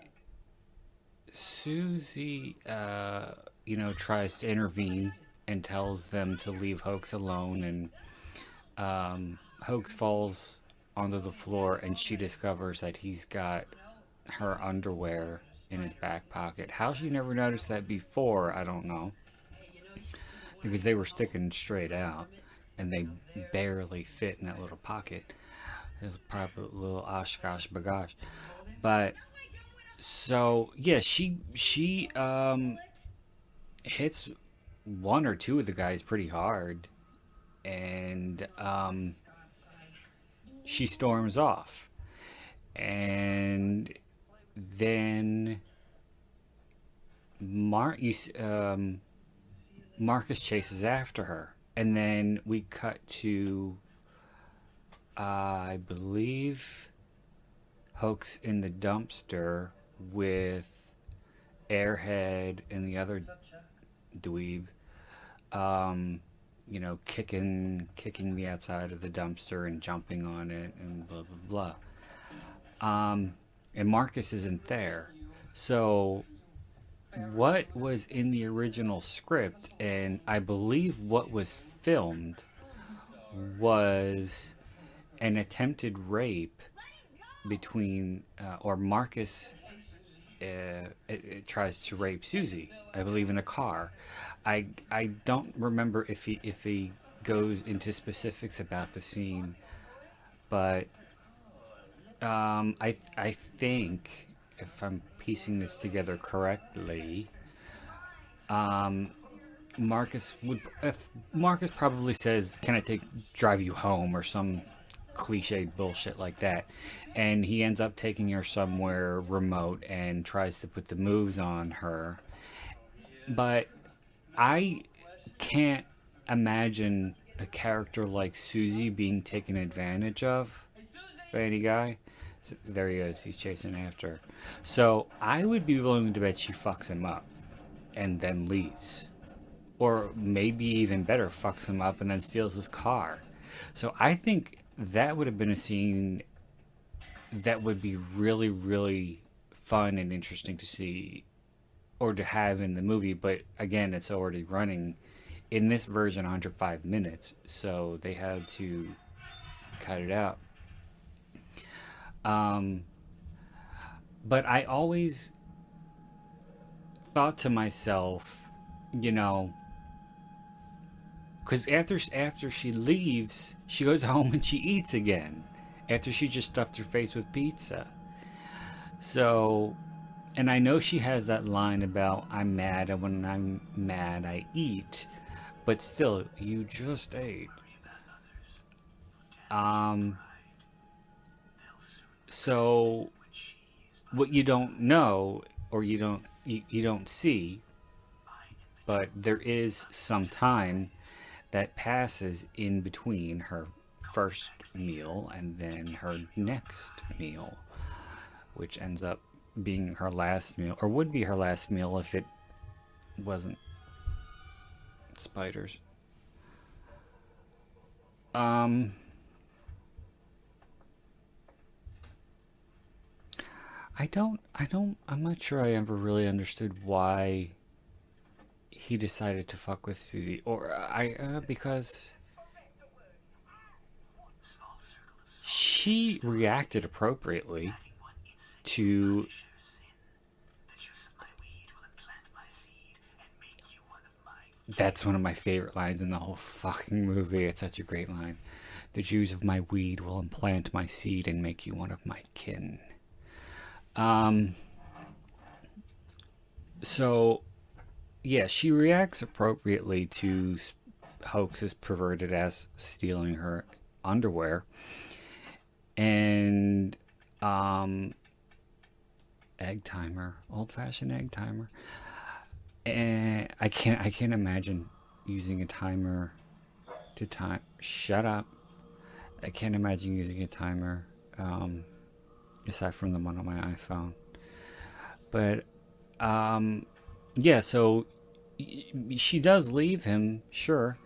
you know, tries to intervene and tells them to leave Hoax alone, and, Hoax falls onto the floor, and she discovers that he's got her underwear in his back pocket. How she never noticed that before, I don't know. Because they were sticking straight out, and they barely fit in that little pocket. It was probably a little oshkosh bagosh. But, so, yeah, she hits one or two of the guys pretty hard, and, she storms off. And then Marcus chases after her, and then we cut to, I believe, Hoax in the dumpster with Airhead and the other dweeb, you know, kicking the outside of the dumpster and jumping on it and blah blah blah. And Marcus isn't there, so what was in the original script, and I believe what was filmed, was an attempted rape between, or Marcus it tries to rape Susie, I believe, in a car. I don't remember if he goes into specifics about the scene, but I think, if I'm piecing this together correctly, Marcus probably says, "Can I drive you home?" or some cliched bullshit like that, and he ends up taking her somewhere remote and tries to put the moves on her. But I can't imagine a character like Susie being taken advantage of by any guy. So, there he is. He's chasing after her. So I would be willing to bet she fucks him up and then leaves. Or maybe even better, fucks him up and then steals his car. So I think that would have been a scene that would be really, really fun and interesting to see or to have in the movie. But again, it's already running in this version 105 minutes. So they had to cut it out. But I always thought to myself, you know, because after she leaves, she goes home and she eats again. After she just stuffed her face with pizza. So, and I know she has that line about, "I'm mad, and when I'm mad, I eat." But still, you just ate. So what you don't know, or you don't see, but there is some time that passes in between her first meal and then her next meal, which ends up being her last meal, or would be her last meal if it wasn't spiders. I'm not sure I ever really understood why he decided to fuck with Susie, or because she reacted appropriately to that's one of my favorite lines in the whole fucking movie. It's such a great line. "The juice of my weed will implant my seed and make you one of my kin." So yeah, she reacts appropriately to Hoax's perverted ass stealing her underwear. And egg timer, old-fashioned egg timer. And I can't imagine using a timer to time. Shut up. I can't imagine using a timer aside from the one on my iPhone. But yeah, so she does leave him, sure,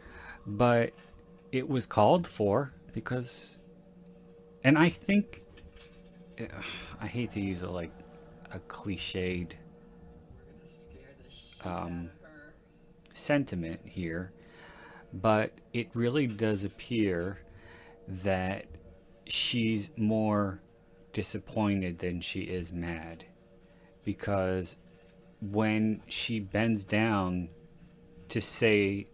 but it was called for because, and I think, I hate to use a cliched sentiment here, but it really does appear that she's more disappointed than she is mad, because when she bends down to say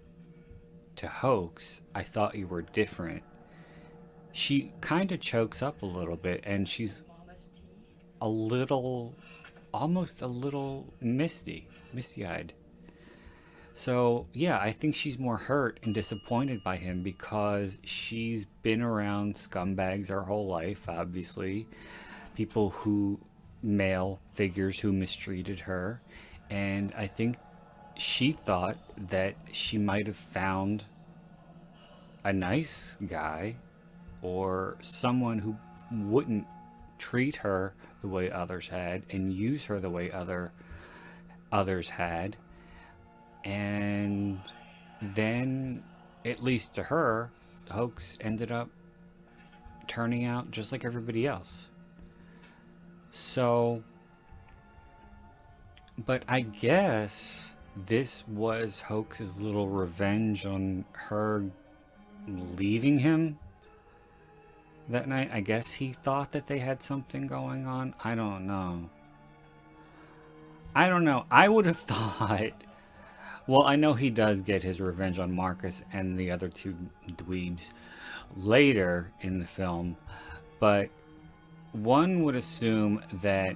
to Hoax, "I thought you were different," she kind of chokes up a little bit, and she's almost a little misty-eyed. So yeah, I think she's more hurt and disappointed by him because she's been around scumbags her whole life, obviously. Male figures who mistreated her. And I think she thought that she might have found a nice guy or someone who wouldn't treat her the way others had and use her the way others had. And then, at least to her, Hoax ended up turning out just like everybody else. So, but I guess this was Hoax's little revenge on her leaving him that night. I guess he thought that they had something going on. I don't know. I would have thought... Well, I know he does get his revenge on Marcus and the other two dweebs later in the film, but one would assume that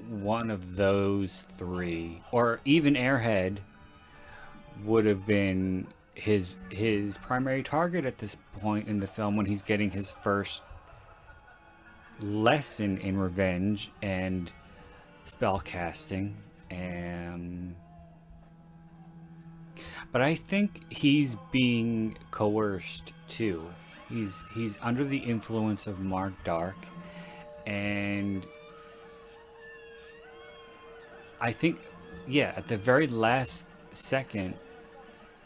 one of those three, or even Airhead, would have been his primary target at this point in the film when he's getting his first lesson in revenge and spell casting. But I think he's being coerced too. He's under the influence of Mark Dark, and I think, yeah, at the very last second,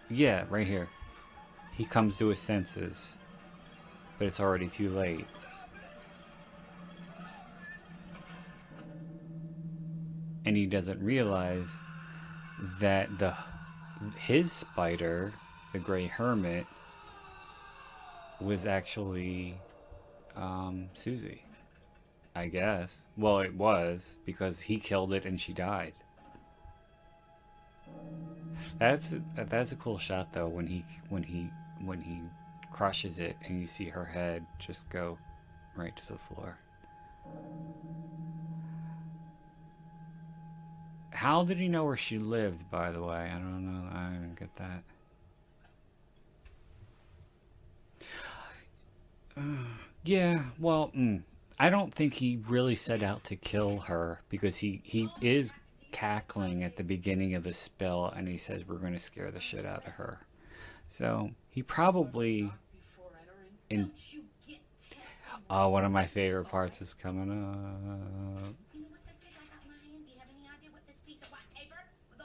yeah, right here, he comes to his senses, but it's already too late. And he doesn't realize that his spider, the Grey Hermit, was actually Susie, I guess. Well, it was, because he killed it and she died. That's a cool shot though, when he crushes it and you see her head just go right to the floor. How did he know where she lived, by the way? I don't know. I didn't get that. Yeah, well, I don't think he really set out to kill her, because he is cackling at the beginning of the spell and he says we're going to scare the shit out of her. So he probably oh, one of my favorite parts is coming up.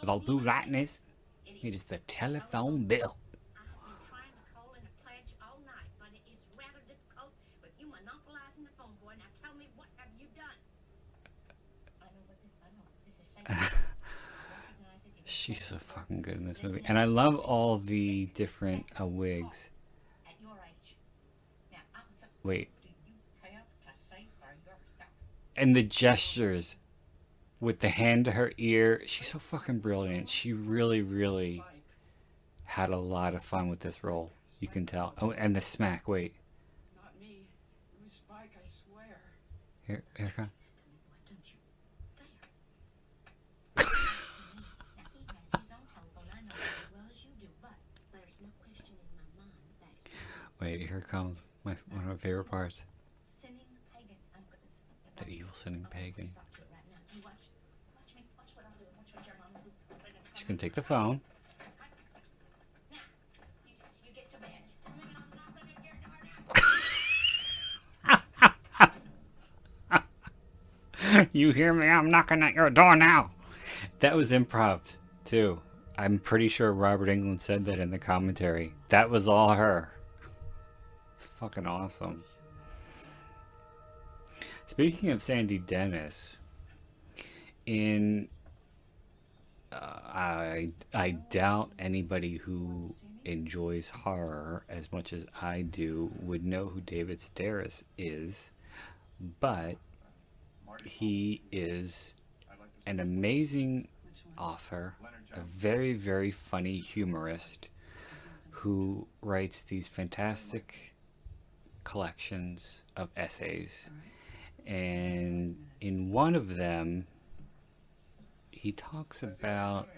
With all blue lightness, it is the telephone bill. I've been trying to call in a pledge all night, but it is rather difficult with you monopolizing the phone, boy. Now tell me, what have you done? I know this is taking. She's so fucking good in this movie. And I love all the different wigs. At your age. Now, Wait. do you have to say for yourself? And the gestures with the hand to her ear. She's so fucking brilliant. She really, really had a lot of fun with this role. You can tell. Oh, and the smack. Wait. Not me. It was Spike, I swear. Here come. Don't you dare. Now, he has his own telephone. I know that as well as you do, but there's no question in my mind that Wait, here comes one of my favorite parts. sinning pagan. I'm gonna. The evil sinning pagan. Stop to it right now. You watch me. Watch what I'll do. Watch what your mama's do. She's gonna take the phone. Now, you get to bed. Tell me I'm knocking at your door now. You hear me? I'm knocking at your door now. That was improv too. I'm pretty sure Robert Englund said that in the commentary. That was all her. It's fucking awesome. Speaking of Sandy Dennis, I doubt anybody who enjoys horror as much as I do would know who David Sedaris is, but he is an amazing author, a very, very funny humorist who writes these fantastic collections of essays. And in one of them, he talks about,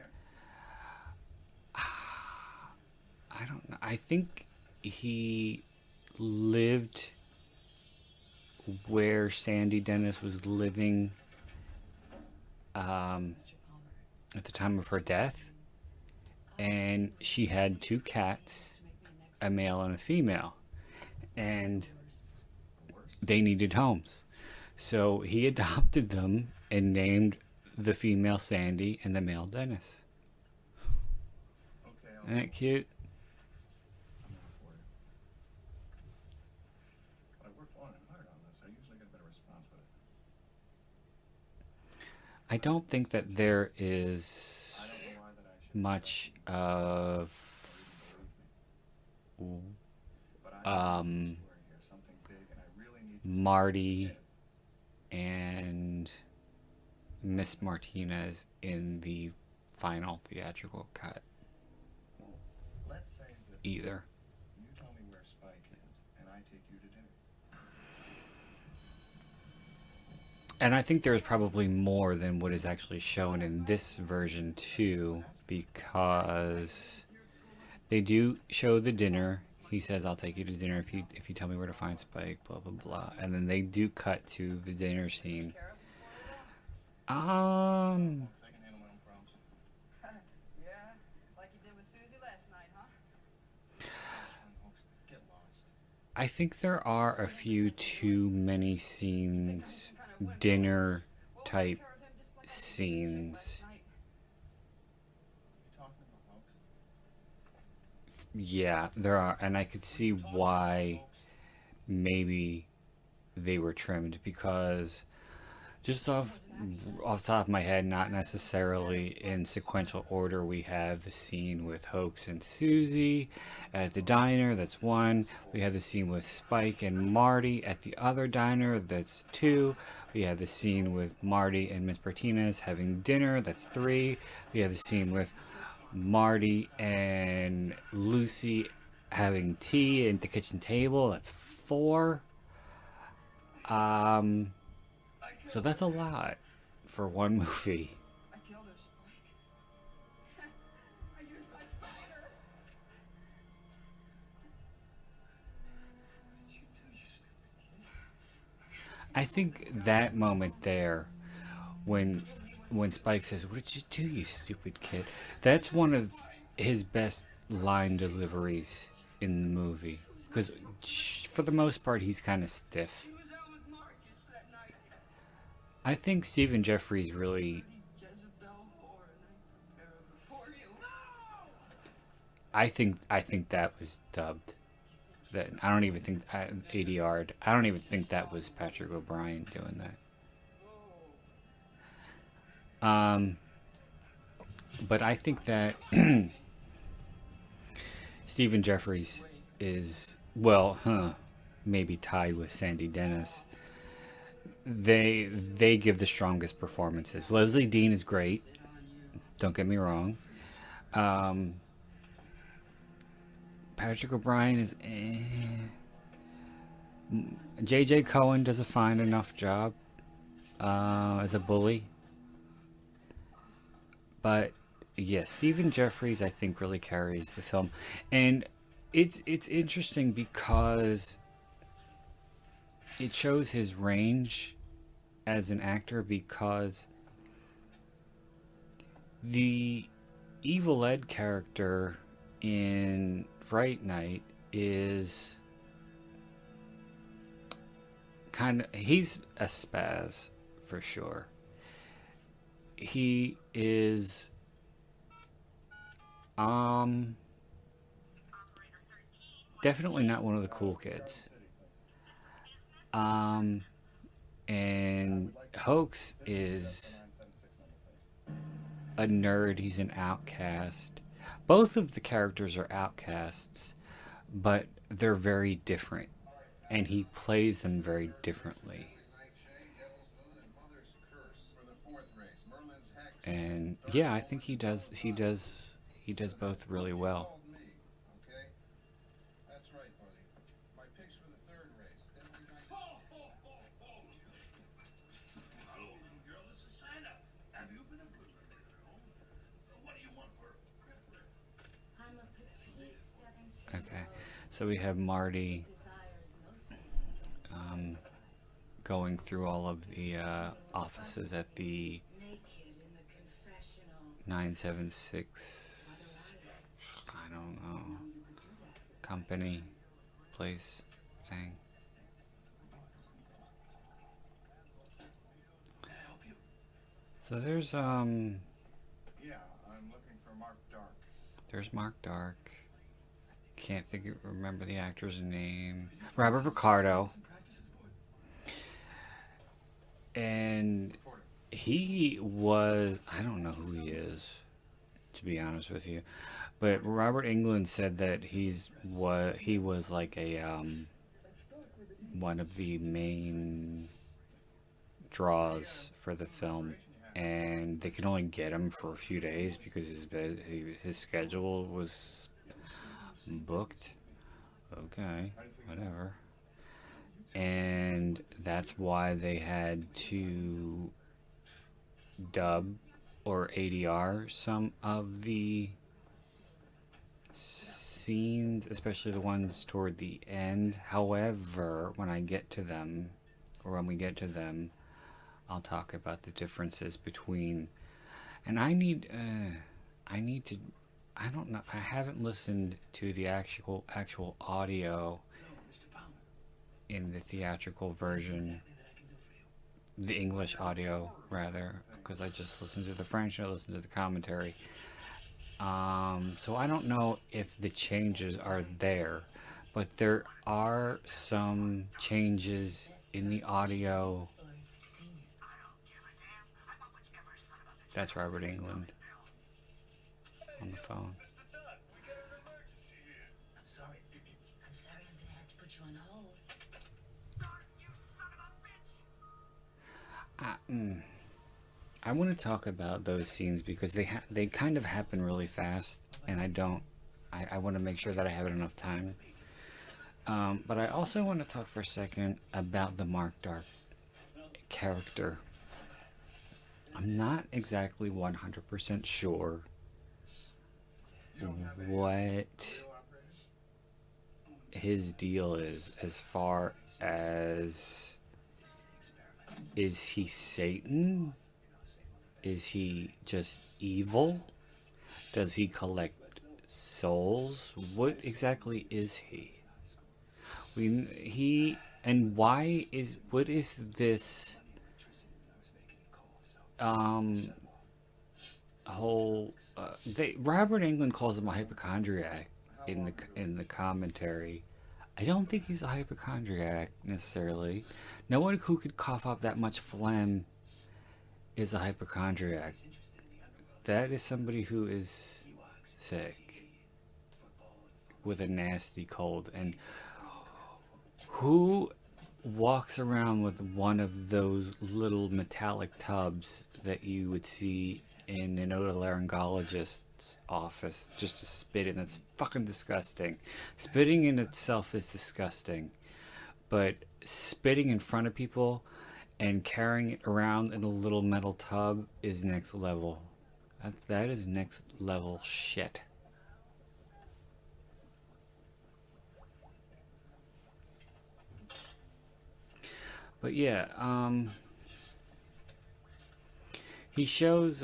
I don't know, I think he lived where Sandy Dennis was living at the time of her death, and she had two cats, a male and a female, and they needed homes. So he adopted them and named the female Sandy and the male Dennis. Isn't that cute? I'm not for it. But I worked long and hard on this. I usually get a better response with it. I don't think that there is I don't know why that I should. much of But I have a story here, something big, and I really need to see Marty it. and Miss Martinez in the final theatrical cut Let's say that either. you tell me where Spike is, and I take you to dinner. And I think there's probably more than what is actually shown in this version too, because they do show the dinner. He says, "I'll take you to dinner if you tell me where to find Spike." Blah blah blah, and then they do cut to the dinner scene. I can handle my own problems. Yeah, like you did with Susie last night, huh? Get lost. I think there are a few too many scenes, dinner type scenes. You talking about hoax? Yeah, there are, and I could see why maybe they were trimmed, because just off the top of my head, not necessarily in sequential order, we have the scene with Hoax and Susie at the diner, that's one. We have the scene with Spike and Marty at the other diner, that's two. We have the scene with Marty and Miss Martinez having dinner, that's three. We have the scene with Marty and Lucy having tea at the kitchen table, that's four. So that's a lot for one movie. I killed her, Spike. I used my spider. What did you do, you stupid kid? I think that moment there, when Spike says, "What did you do, you stupid kid?" That's one of his best line deliveries in the movie, because for the most part he's kind of stiff. She was out with Marcus that night. I think Stephen Geoffreys really, Jezebel whore, and I took care of her for you. I think that was dubbed. That I don't even think ADR'd. I don't even think that was Patrick O'Brien doing that. But I think that Stephen Geoffreys is, well, maybe tied with Sandy Dennis. They give the strongest performances. Lezlie Deane is great. Don't get me wrong. Patrick O'Brien is J.J. Cohen does a fine enough job as a bully. But yeah, Stephen Geoffreys I think really carries the film. And it's interesting because it shows his range as an actor, because the Evil Ed character in Fright Night is he's a spaz for sure. He is definitely not one of the cool kids. And Hoax is a nerd, he's an outcast. Both of the characters are outcasts, but they're very different, and he plays them very differently. And yeah, I think he does both really well. Okay? That's right, buddy. My picks for the third race. Hello, little girl. This is Santa. Have you been a good little girl? What do you want for Christmas? I'm a petite 17. Okay, so we have Marty going through all of the offices at the Naked in the confessional. 976, I don't know, company, place, thing. So there's Yeah, I'm looking for Mark Dark. There's Mark Dark. Can't remember the actor's name. Robert Picardo. And he was, I don't know who he is, to be honest with you, but Robert Englund said that he was like a one of the main draws for the film, and they could only get him for a few days because his schedule was booked. Okay, whatever. And that's why they had to dub or ADR some of the scenes, especially the ones toward the end. However, when we get to them, I'll talk about the differences between. And I don't know. I haven't listened to the actual audio in the theatrical version, the English audio rather, because I just listened to the French and I listened to the commentary. So I don't know if the changes are there, but there are some changes in the audio. That's Robert Englund on the phone. I'm sorry. I'm gonna have to put you on hold. I want to talk about those scenes because they kind of happen really fast, and I want to make sure that I have enough time. But I also want to talk for a second about the Mark Dark character. I'm not exactly 100% sure what his deal is as far as, is he Satan? Is he just evil? Does he collect souls? What exactly is he? What is this whole Robert Englund calls him a hypochondriac in the commentary. I don't think he's a hypochondriac necessarily. No one who could cough up that much phlegm is a hypochondriac. That is somebody who is sick with a nasty cold. And who walks around with one of those little metallic tubs that you would see in an otolaryngologist's office just to spit in? That's fucking disgusting. Spitting in itself is disgusting, but spitting in front of people and carrying it around in a little metal tub is next level. That is next level shit. But yeah, he shows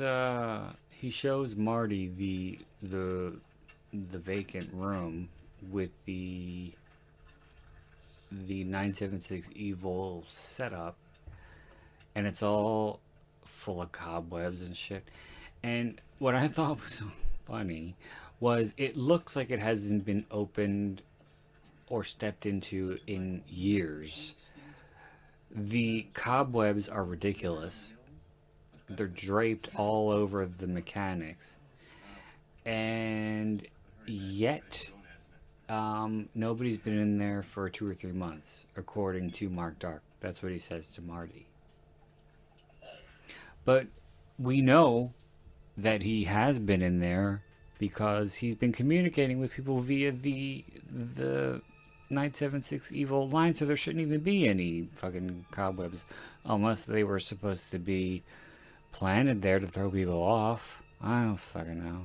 Marty the vacant room with the 976 evil setup, and it's all full of cobwebs and shit. And what I thought was so funny was it looks like it hasn't been opened or stepped into in years. The cobwebs are ridiculous. They're draped all over the mechanics. And yet, nobody's been in there for 2 or 3 months, according to Mark Dark. That's what he says to Marty. But we know that he has been in there because he's been communicating with people via the 976 evil line, so there shouldn't even be any fucking cobwebs unless they were supposed to be planted there to throw people off. I don't fucking know.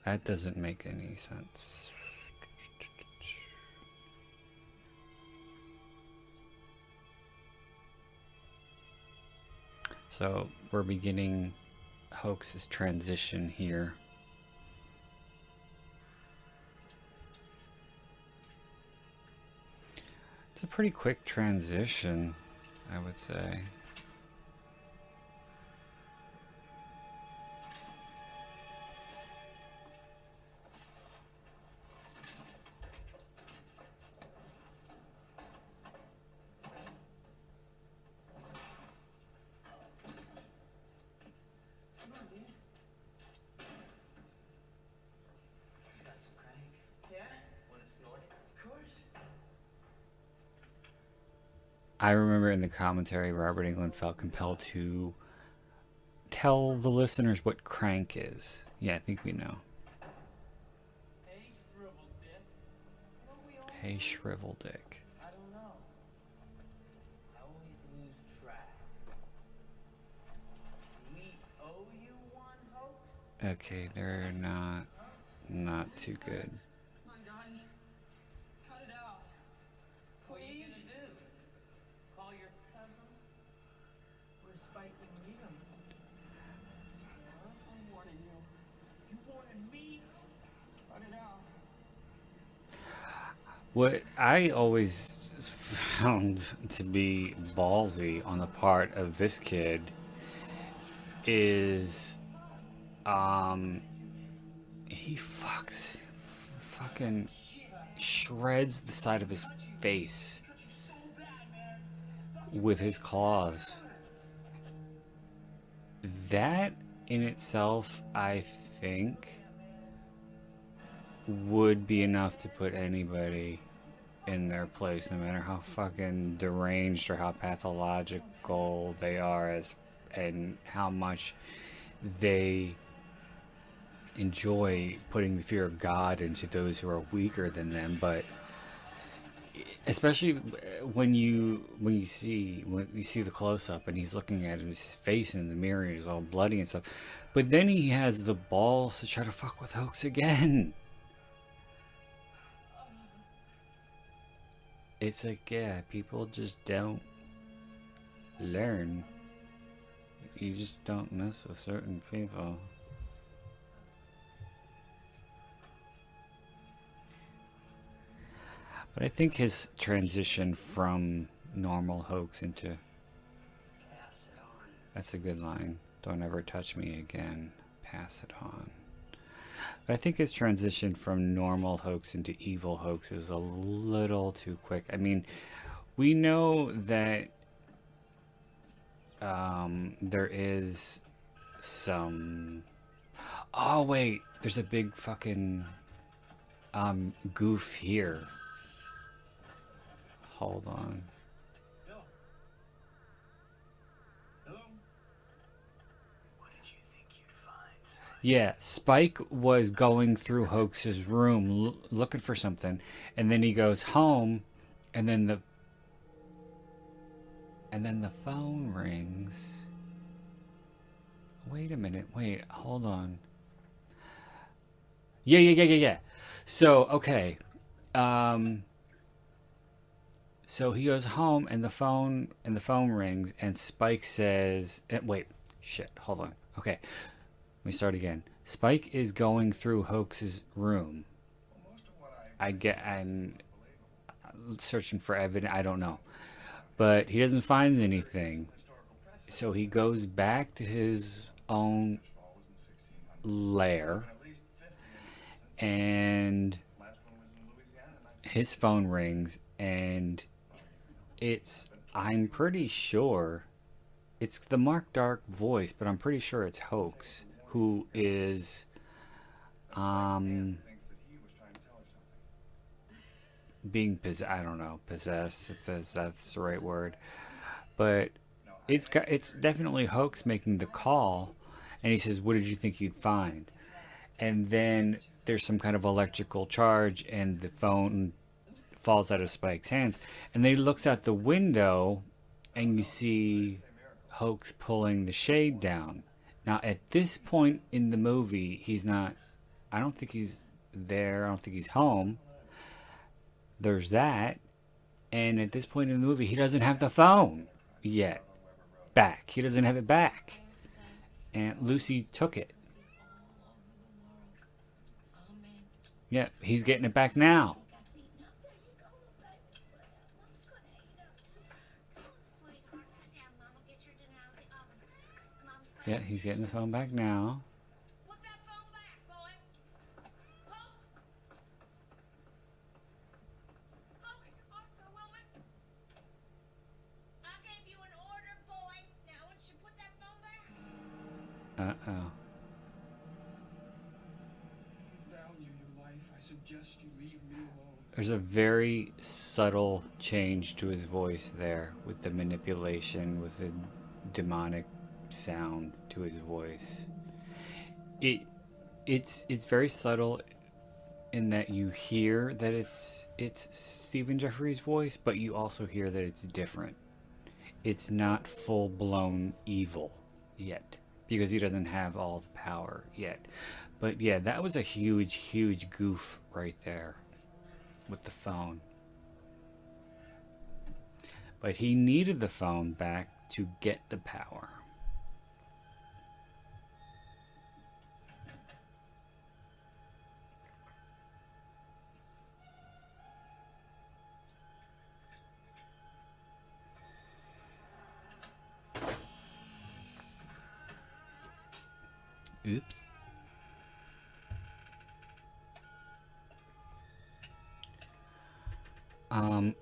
That doesn't make any sense. So we're beginning Hoax's transition here. It's a pretty quick transition, I would say. I remember in the commentary, Robert Englund felt compelled to tell the listeners what crank is. Yeah, I think we know. Hey, shriveled dick. What are we on? Hey, shrivel dick. I don't know. I always lose track. We owe you one, hoax? Okay, they're not too good. Come on, guys. Cut it out. What are you Please? gonna do? Call your cousin? Where's Spike when you need him? I'm warning you. You wanted me? Cut it out. What I always found to be ballsy on the part of this kid is, he fucking shreds the side of his face with his claws. That in itself, I think, would be enough to put anybody in their place, no matter how fucking deranged or how pathological they are, as and how much they enjoy putting the fear of God into those who are weaker than them. But especially when you see the close up and he's looking at his face in the mirror, he's all bloody and stuff. But then he has the balls to try to fuck with Hoax again. It's like, yeah, people just don't learn. You just don't mess with certain people. But I think his transition from normal Hoax into... Pass it on. That's a good line. Don't ever touch me again. Pass it on. But I think his transition from normal Hoax into evil Hoax is a little too quick. I mean, we know that there is some... Oh, wait. There's a big fucking goof here. Hold on. Bill. Hello? Yeah, Spike was going through Hoax's room looking for something, and then he goes home, and then the phone rings. Wait a minute. Wait, hold on. Yeah. So, okay. So he goes home and the phone rings and Spike says, wait, shit, hold on. Okay. Let me start again. Spike is going through Hoax's room. Well, most of what I I'm searching for evidence. I don't know. But he doesn't find anything. So he goes back to his own lair. And his phone rings. And I'm pretty sure it's the Mark Dark voice, but I'm pretty sure it's Hoax, who is being possessed. I don't know, possessed, if that's the right word, but it's definitely Hoax making the call, and he says, what did you think you'd find? And then there's some kind of electrical charge and the phone falls out of Spike's hands, and then he looks out the window and you see Hoax pulling the shade down. Now at this point in the movie, I don't think he's there, I don't think he's home. There's that. And at this point in the movie, he doesn't have the phone yet back. He doesn't have it back. Aunt Lucy took it. Yeah, he's getting it back now. Yeah, he's getting the phone back now. Put that phone back, boy. Hoax, Arthur woman. I gave you an order, boy. Now, won't you put that phone back? Uh-oh. If you value your life, I suggest you leave me alone. There's a very subtle change to his voice there, with the manipulation, with the demonic sound to his voice. It's very subtle in that you hear that it's Stephen Geoffreys' voice, but you also hear that it's different. It's not full-blown evil yet, because he doesn't have all the power yet. But yeah, that was a huge goof right there with the phone. But he needed the phone back to get the power. Oops. All right.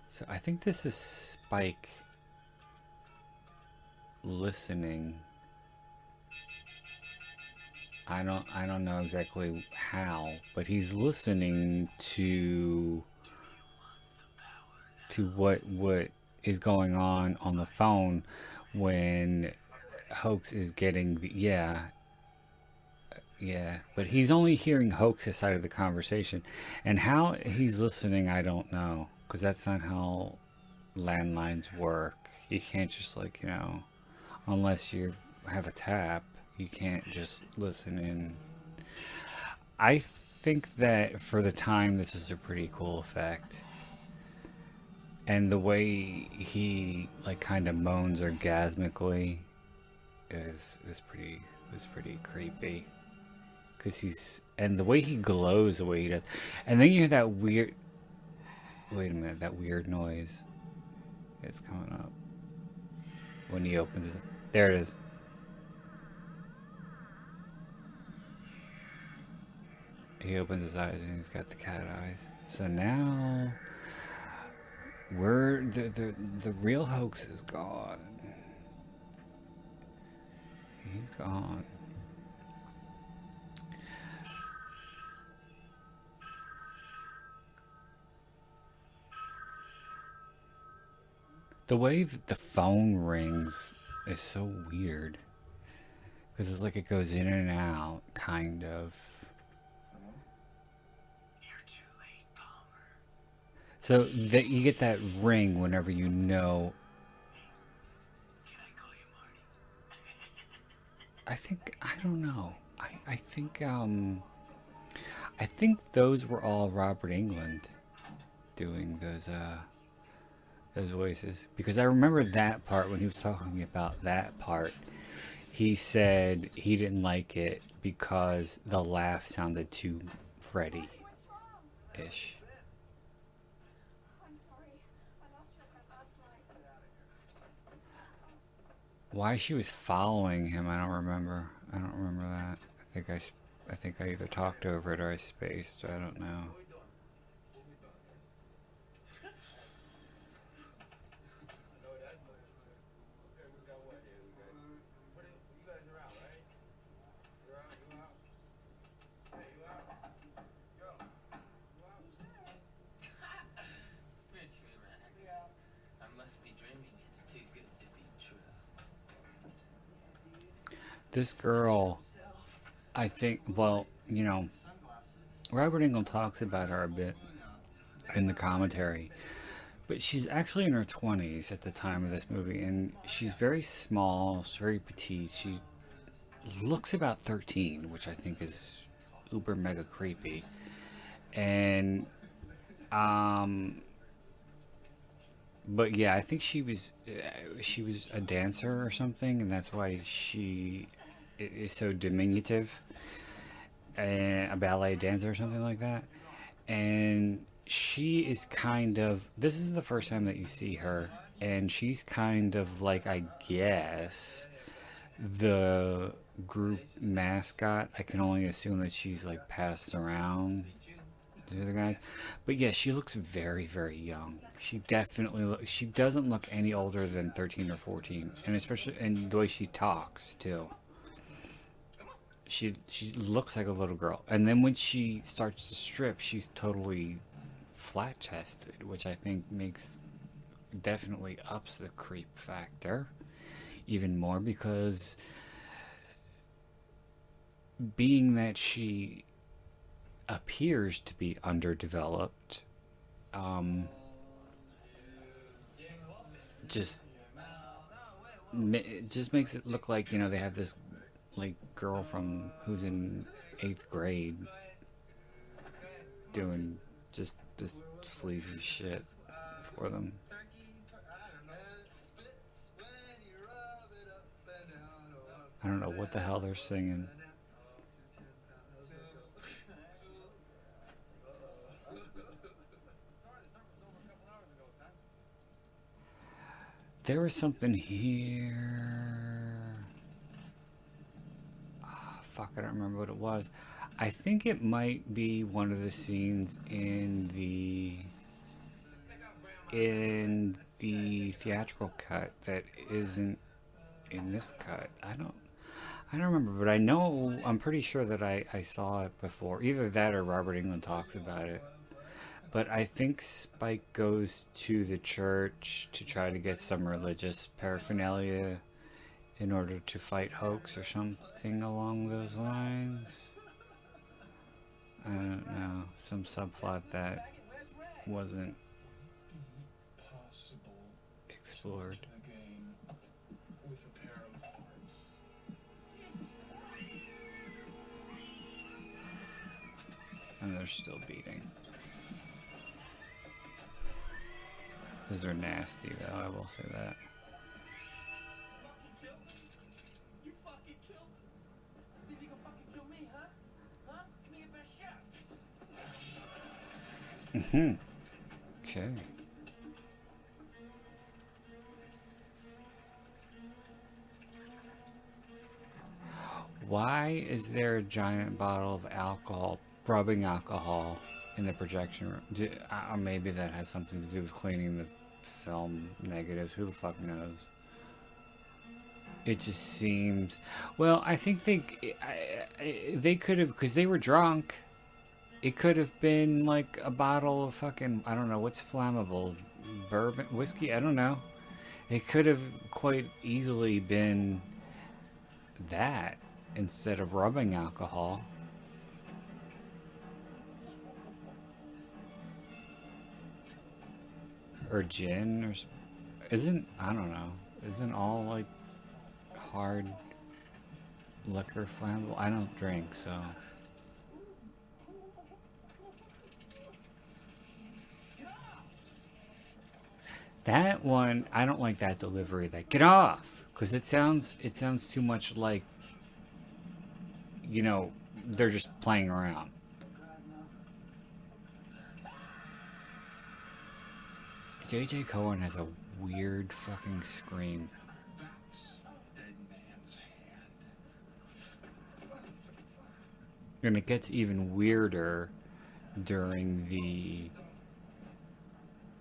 So I think this is Spike listening. I don't know exactly how, but he's listening to what is going on the phone when Hoax is getting the yeah, but he's only hearing Hoax's side of the conversation, and how he's listening I don't know, because that's not how landlines work. You can't just, like, you know, unless you have a tap, you can't just listen in. I think that for the time this is a pretty cool effect. And the way he, like, kind of moans orgasmically is pretty creepy. Cause and the way he glows, the way he does, and then you hear that weird. Wait a minute, that weird noise. It's coming up when he opens it. There it is. He opens his eyes and he's got the cat eyes. So now, the real Hoax is gone. He's gone. The way that the phone rings is so weird. Because it's like it goes in and out, kind of. You're too late, Palmer. So that you get that ring whenever you know. Can I call you Marty? I don't know. I think those were all Robert Englund doing those voices, because I remember that part when he was talking about that part. He said he didn't like it because the laugh sounded too Freddy-ish. I'm sorry. I lost you at that last night. Why she was following him, I don't remember. I don't remember that. I think I either talked over it or I spaced. I don't know. This girl, I think, well, you know, Robert Englund talks about her a bit in the commentary, but she's actually in her 20s at the time of this movie, and she's very small, she's very petite, she looks about 13, which I think is uber mega creepy, and, but yeah, I think she was a dancer or something, and that's why she is so diminutive, and a ballet dancer or something like that. And she is kind of, this is the first time that you see her, and she's kind of like, I guess, the group mascot. I can only assume that she's like passed around to the guys, but yeah, she looks very, very young. She definitely she doesn't look any older than 13 or 14, and especially in the way she talks too. she looks like a little girl, and then when she starts to strip, she's totally flat chested, which I think makes definitely ups the creep factor even more, because being that she appears to be underdeveloped, just it just makes it look like, you know, they have this like girl from who's in 8th grade doing just this sleazy shit for them. I don't know what the hell they're singing. There was something here. Oh, fuck, I don't remember what it was. I think it might be one of the scenes in the theatrical cut that isn't in this cut. I don't remember, but I know, I'm pretty sure that I saw it before. Either that or Robert Englund talks about it. But I think Spike goes to the church to try to get some religious paraphernalia in order to fight Hoax or something along those lines. I don't know. Some subplot that wasn't explored. And they're still beating. These are nasty, though, I will say that. You fucking killed him. See if you can fucking kill me, huh? Huh? Give me your best shot. Okay. Why is there a giant bottle of alcohol, rubbing alcohol, in the projection room? Maybe that has something to do with cleaning the film negatives. Who the fuck knows? It just seems... Well, I think they could have... Because they were drunk. It could have been like a bottle of fucking... I don't know. What's flammable? Bourbon? Whiskey? I don't know. It could have quite easily been that instead of rubbing alcohol. Or gin, or isn't, I don't know, isn't all like hard liquor flammable? I don't drink, so. That one, I don't like that delivery, that get off, because it sounds too much like, you know, they're just playing around. J.J. Cohen has a weird fucking scream. And it gets even weirder during the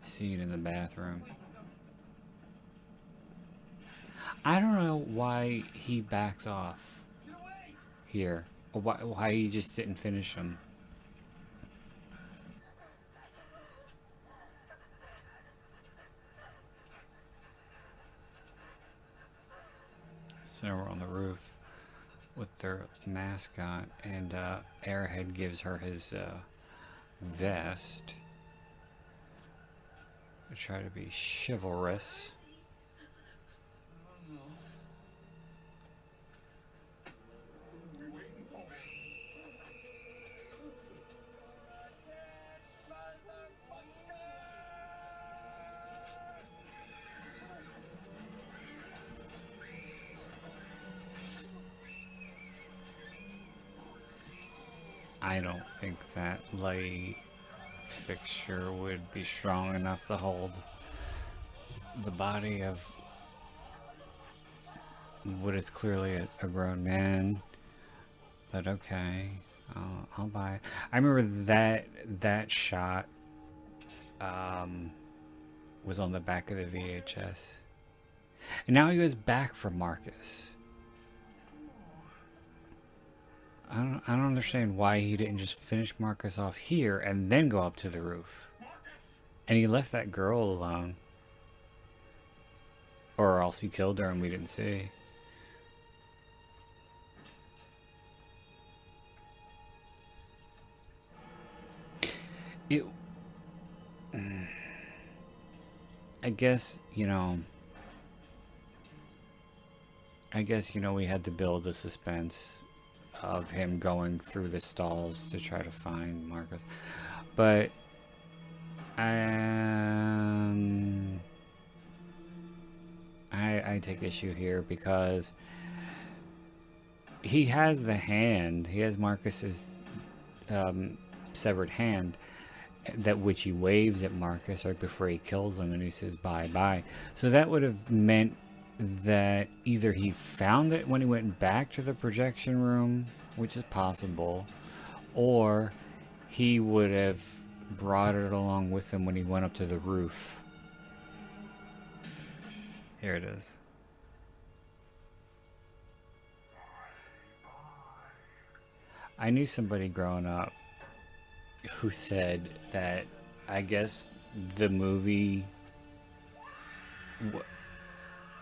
scene in the bathroom. I don't know why he backs off here. Or why he just didn't finish him. So we're on the roof with their mascot, and Airhead gives her his vest to try to be chivalrous. I don't think that light fixture would be strong enough to hold the body of what is clearly a grown man. But okay, I'll buy it. I remember that shot was on the back of the VHS. And now he goes back for Marcus. I don't understand why he didn't just finish Marcus off here and then go up to the roof. And he left that girl alone. Or else he killed her and we didn't see. I guess, you know, we had to build the suspense of him going through the stalls to try to find Marcus. But, I take issue here because he has the hand. He has Marcus's severed hand, that which he waves at Marcus right before he kills him, and he says bye bye. So that would have meant that either he found it when he went back to the projection room, which is possible, or he would have brought it along with him when he went up to the roof. Here it is. I knew somebody growing up who said that, I guess, the movie...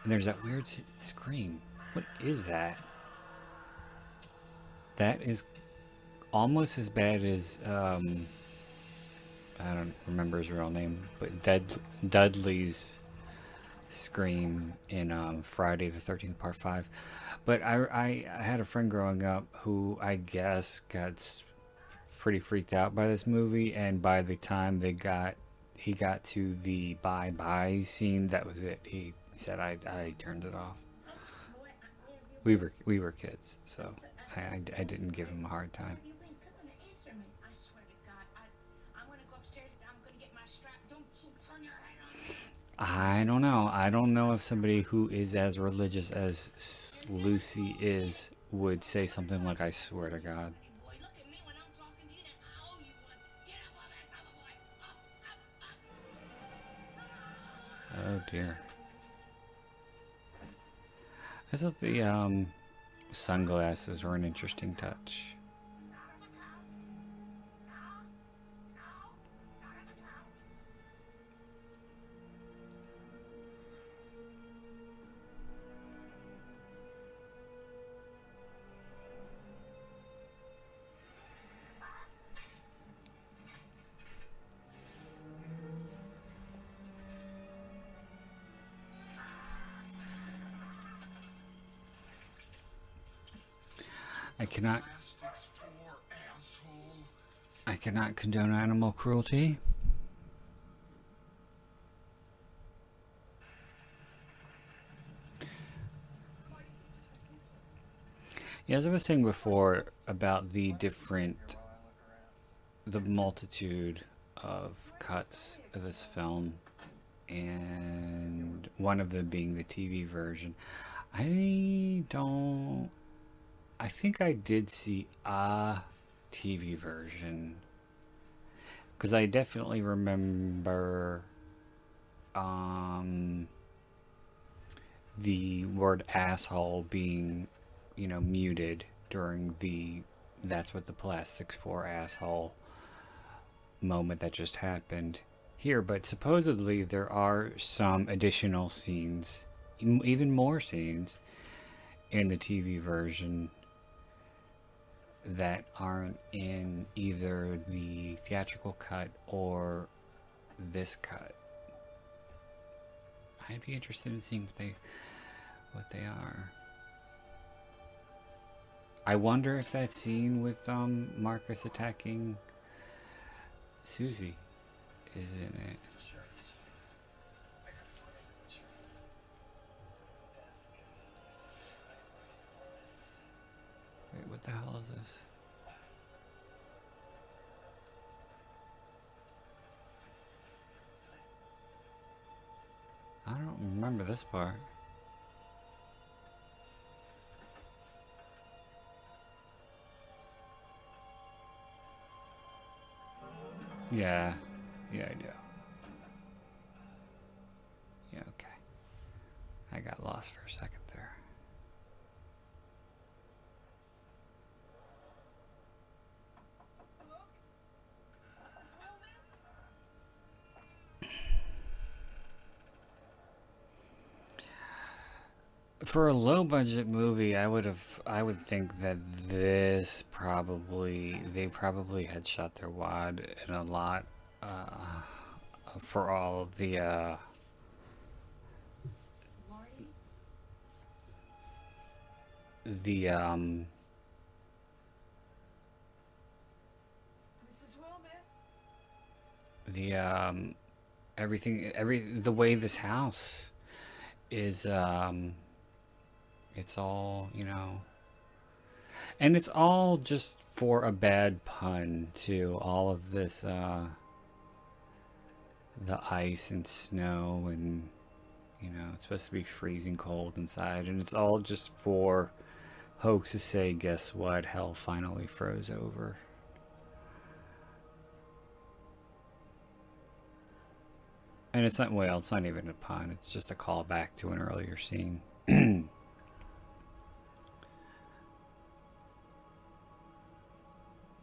There's that weird scream. What is that? That is almost as bad as, I don't remember his real name, but Dudley's scream in Friday the 13th Part 5. But I had a friend growing up who I guess got pretty freaked out by this movie, and by the time he got to the bye-bye scene, that was it. He said, I turned it off. We were kids, so I didn't give him a hard time. You been cooking to answer me. I swear to God, I'm gonna go upstairs and I'm gonna get my strap. Don't you turn your head on me. I don't know. I don't know if somebody who is as religious as Lucy is would say something like, I swear to God. Boy, look at me when I'm talking to you, then I owe you one. Get up on that son of a boy. Up. Oh dear. I thought the sunglasses were an interesting touch. I cannot condone animal cruelty. Yeah, as I was saying before about the multitude of cuts of this film, and one of them being the TV version, I think I did see a TV version, because I definitely remember the word asshole being, muted during the "that's what the plastic's for, asshole" moment that just happened here. But supposedly there are some additional scenes, even more scenes in the TV version that aren't in either the theatrical cut or this cut. I'd be interested in seeing what they are. I wonder if that scene with Marcus attacking Susie is in it. Wait, what the hell is this? I don't remember this part. Yeah, I do. Yeah, okay. I got lost for a second there. For a low budget movie, I would think that they probably had shot their wad in a lot for all of the Marty? the Mrs. Wilmeth? the way this house is it's all, and it's all just for a bad pun too. All of this the ice and snow, and it's supposed to be freezing cold inside, and it's all just for Hoax to say, guess what, hell finally froze over. And it's not even a pun, it's just a callback to an earlier scene.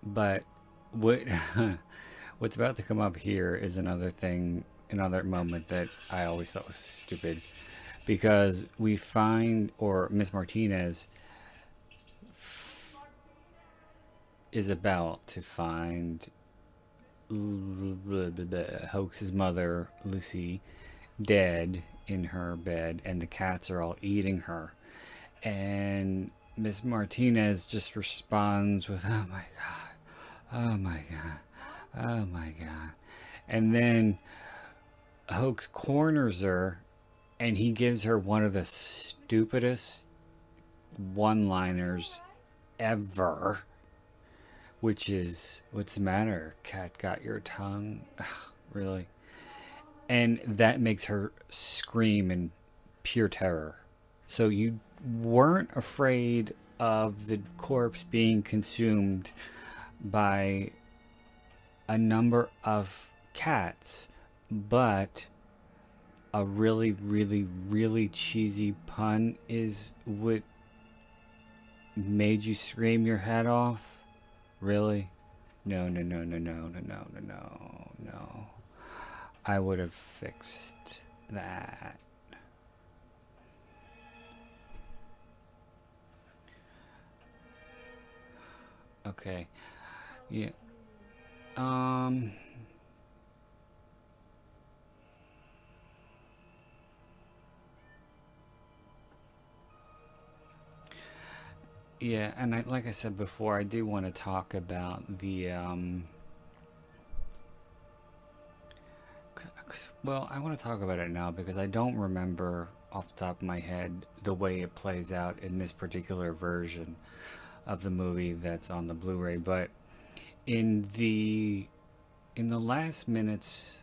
But what's about to come up here is another moment that I always thought was stupid, because we find, or Miss Martinez is about to find Hoax's mother, Lucy, dead in her bed, and the cats are all eating her. And Miss Martinez just responds with, "Oh my God, oh my God, oh my God." And then Hoax corners her, and he gives her one of the stupidest one-liners ever, which is, "What's the matter? Cat got your tongue?" Ugh, really? And that makes her scream in pure terror. So you weren't afraid of the corpse being consumed by a number of cats, but a really, really, really cheesy pun is what made you scream your head off? Really? No. I would have fixed that. Okay. Yeah. Yeah, and like I said before, I do want to talk about the well, I want to talk about it now because I don't remember off the top of my head the way it plays out in this particular version of the movie that's on the Blu-ray, but in the last minutes,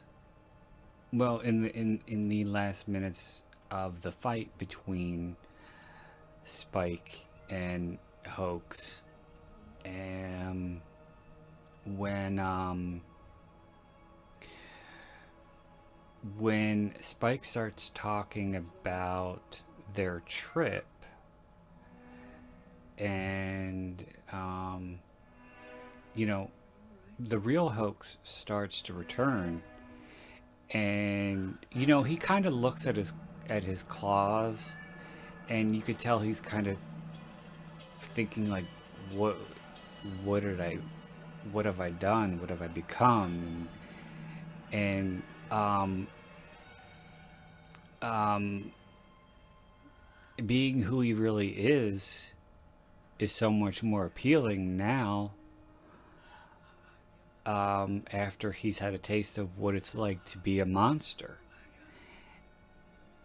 well, in the last minutes of the fight between Spike and Hoax, and when Spike starts talking about their trip, and the real Hoax starts to return, and he kind of looks at his claws, and you could tell he's kind of thinking like, what have I done, what have I become? And being who he really is so much more appealing now, after he's had a taste of what it's like to be a monster.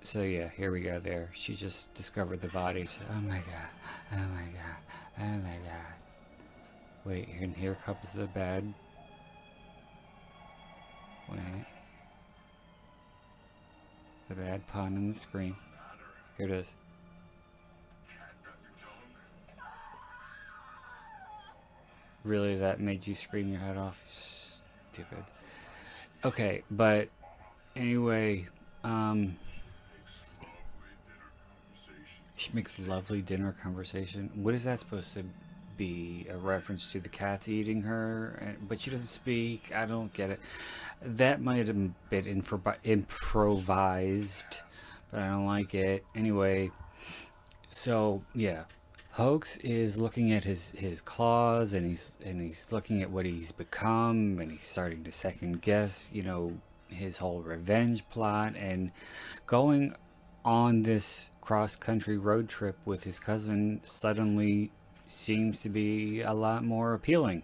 So yeah, here we go there. She just discovered the bodies. Oh my God, oh my God, oh my God. Wait, and here comes the bad. Wait. The bad pun on the screen. Here it is. Really, that made you scream your head off? Stupid. Okay, but anyway, she makes lovely dinner conversation. What is that supposed to be? A reference to the cats eating her? But she doesn't speak. I don't get it. That might have been improvised, but I don't like it. Anyway, So yeah, Hoax is looking at his claws, and he's looking at what he's become, and he's starting to second guess, you know, his whole revenge plot, and going on this cross country road trip with his cousin suddenly seems to be a lot more appealing.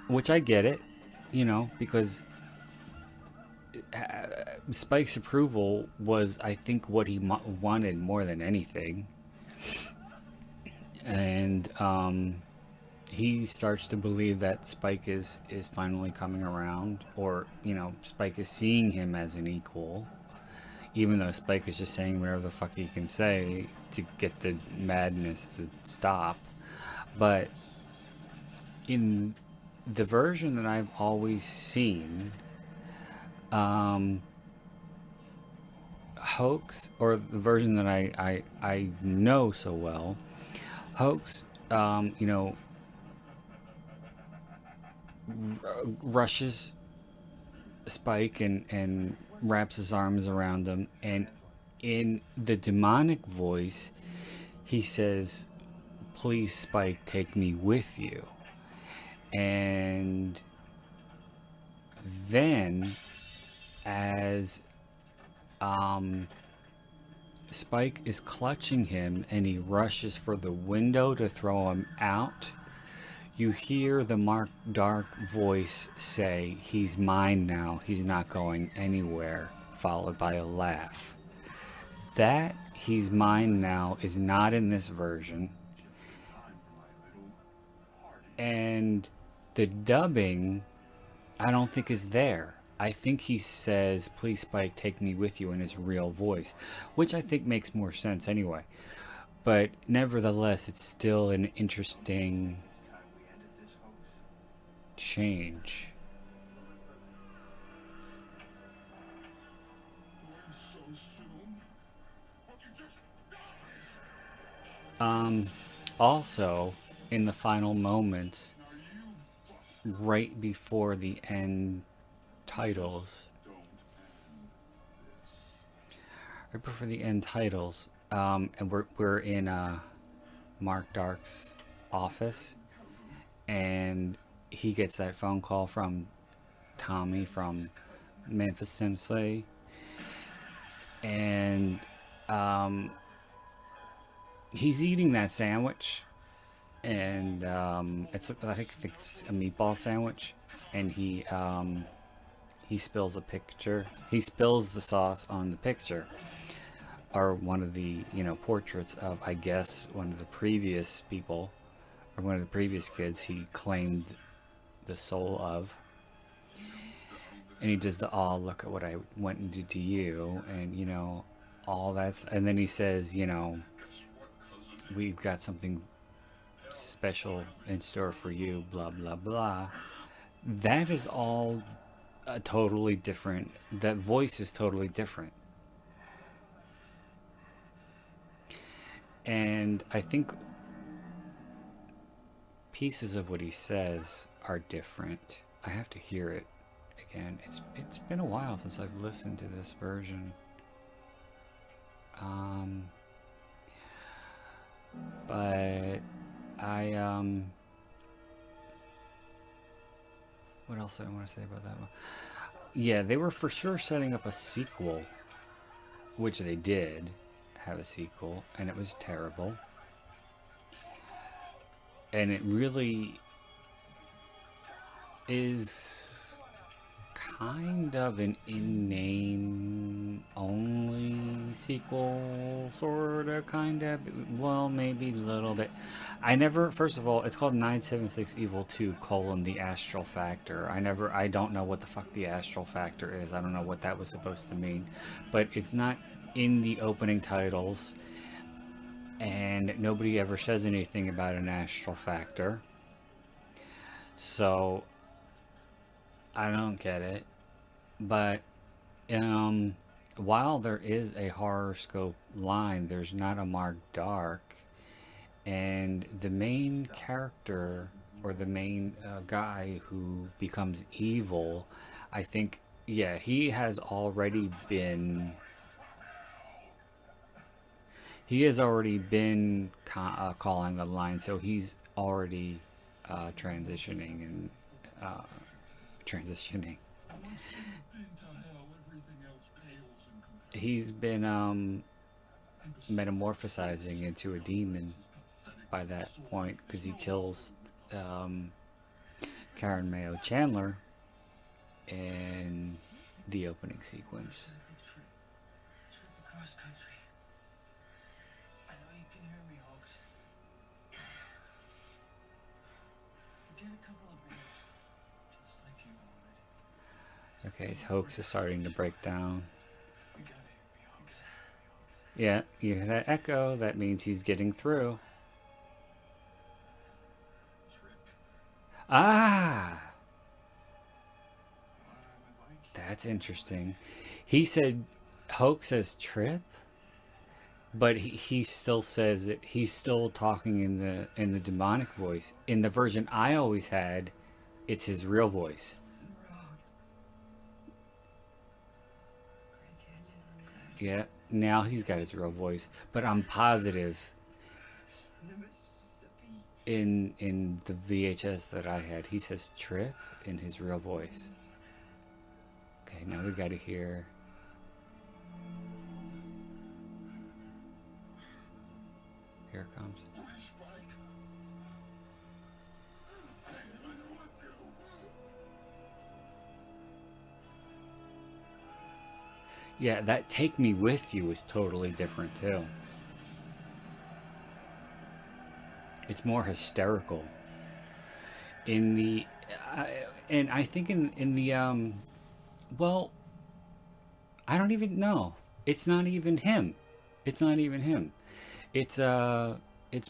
Which I get it, you know, because Spike's approval was, I think, what he wanted more than anything. And he starts to believe that Spike is finally coming around, or, you know, Spike is seeing him as an equal, even though Spike is just saying whatever the fuck he can say to get the madness to stop. But in the version that I've always seen, Hoax, or the version that I know so well, Hoax, you know, rushes Spike and wraps his arms around him, and in the demonic voice, he says, "Please, Spike, take me with you." And then, as Spike is clutching him and he rushes for the window to throw him out, you hear the dark voice say, "He's mine now, he's not going anywhere," followed by a laugh. That "he's mine now" is not in this version. And the dubbing, I don't think, is there. I think he says, "Please, Spike, take me with you," in his real voice, which I think makes more sense anyway. But nevertheless, it's still an interesting change. Also, in the final moments, right before the end titles, and we're in Mark Dark's office, and he gets that phone call from Tommy from Memphis, Tennessee, and he's eating that sandwich, and I think it's a meatball sandwich, and he spills a picture. He spills the sauce on the picture, or one of the, you know, portraits of, I guess, one of the previous people, or one of the previous kids he claimed the soul of. And he does the, "Oh, look at what I went and did to you," and, you know, all that's, and then he says, you know, "We've got something special in store for you," blah blah blah. That is all totally different. That voice is totally different. And I think pieces of what he says are different. I have to hear it again. It's been a while since I've listened to this version. But what else do I want to say about that one? Yeah, they were for sure setting up a sequel, which they did have a sequel, and it was terrible. And it really is kind of an in-name only sequel, sorta, kinda. Well, maybe a little bit. First of all, it's called 976 Evil 2, the Astral Factor. I don't know what the fuck the Astral Factor is. I don't know what that was supposed to mean. But it's not in the opening titles, and nobody ever says anything about an Astral Factor. So I don't get it. But while there is a Horrorscope line, there's not a Mark Dark. And the main character, or the main guy who becomes evil, I think, yeah, he has already been He has already been calling the line, so he's already transitioning and transitioning. He's been metamorphosizing into a demon by that point because he kills Karen Mayo Chandler in the opening sequence. Trip across country. I know you can hear me, Hawks. Get a couple of beers, just like you wanted. Okay, his hoax is starting to break down. You gotta hear me, Hawks. Yeah, you hear that echo? That means he's getting through. Ah! That's interesting. He said hoax says trip, but he still says it. He's still talking in the demonic voice. In the version I always had, it's his real voice. Yeah, now he's got his real voice, but I'm positive in the VHS that I had, he says trip in his real voice. Okay, now we gotta hear. Here it comes. Yeah, that "Take Me With You" is totally different too. It's more hysterical. In the, and I think in the well, I don't even know. It's not even him. It's not even him. It's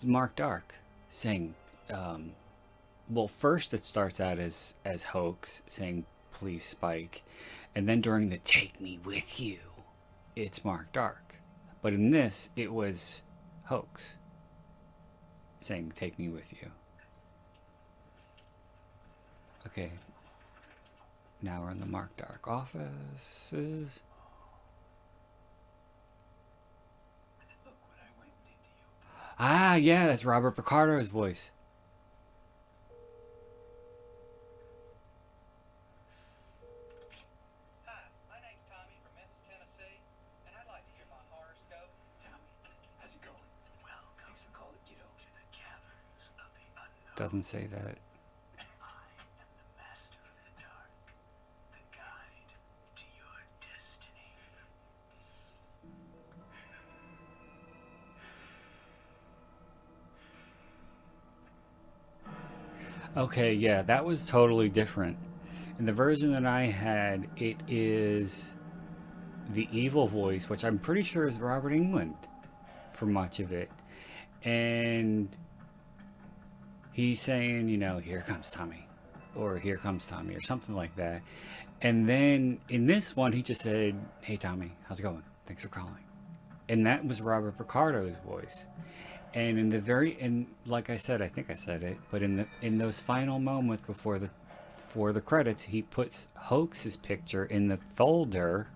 Mark Dark saying, well, first it starts out as hoax saying please Spike, and then during the "Take Me With You," it's Mark Dark. But in this, it was hoax saying "Take me with you." Okay. Now we're in the Mark Dark offices. Look what I went and did to you. Ah, yeah, that's Robert Picardo's voice. Hi, my name's Tommy from Memphis, Tennessee, and I'd like to hear my horoscope. Tommy, how's it going? Well, thanks for calling, kiddo. To the caverns of the unknown. Doesn't say that. I am the master of the dark, the guide to your destiny. Okay, yeah, that was totally different. In the version that I had, it is the evil voice, which I'm pretty sure is Robert Englund for much of it. And he's saying, you know, "Here comes Tommy," or "Here comes Tommy," or something like that. And then in this one, he just said, "Hey, Tommy, how's it going? Thanks for calling." And that was Robert Picardo's voice. And in the and like I said, I think I said it, but in those final moments before the credits, he puts Hoax's picture in the folder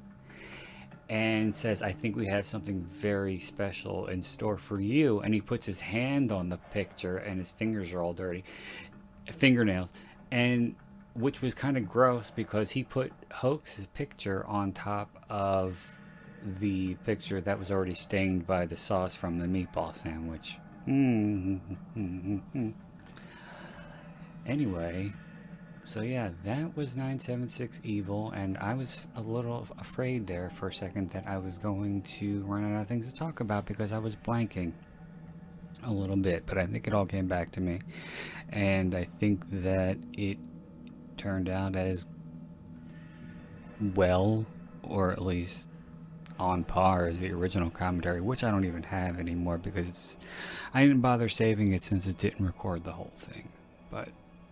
and says, "I think we have something very special in store for you." And he puts his hand on the picture, and his fingers are all dirty, fingernails, and which was kind of gross because he put Hoax's picture on top of the picture that was already stained by the sauce from the meatball sandwich. Anyway, so yeah, that was 976 Evil, and I was a little afraid there for a second that I was going to run out of things to talk about because I was blanking a little bit, but I think it all came back to me, and I think that it turned out as well, or at least on par as the original commentary, which I don't even have anymore because I didn't bother saving it since it didn't record the whole thing. But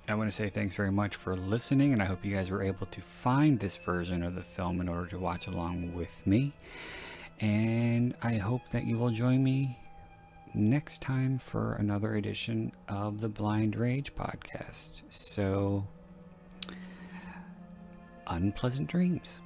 I want to say thanks very much for listening, and I hope you guys were able to find this version of the film in order to watch along with me. And I hope that you will join me next time for another edition of the Blind Rage podcast. So, unpleasant dreams.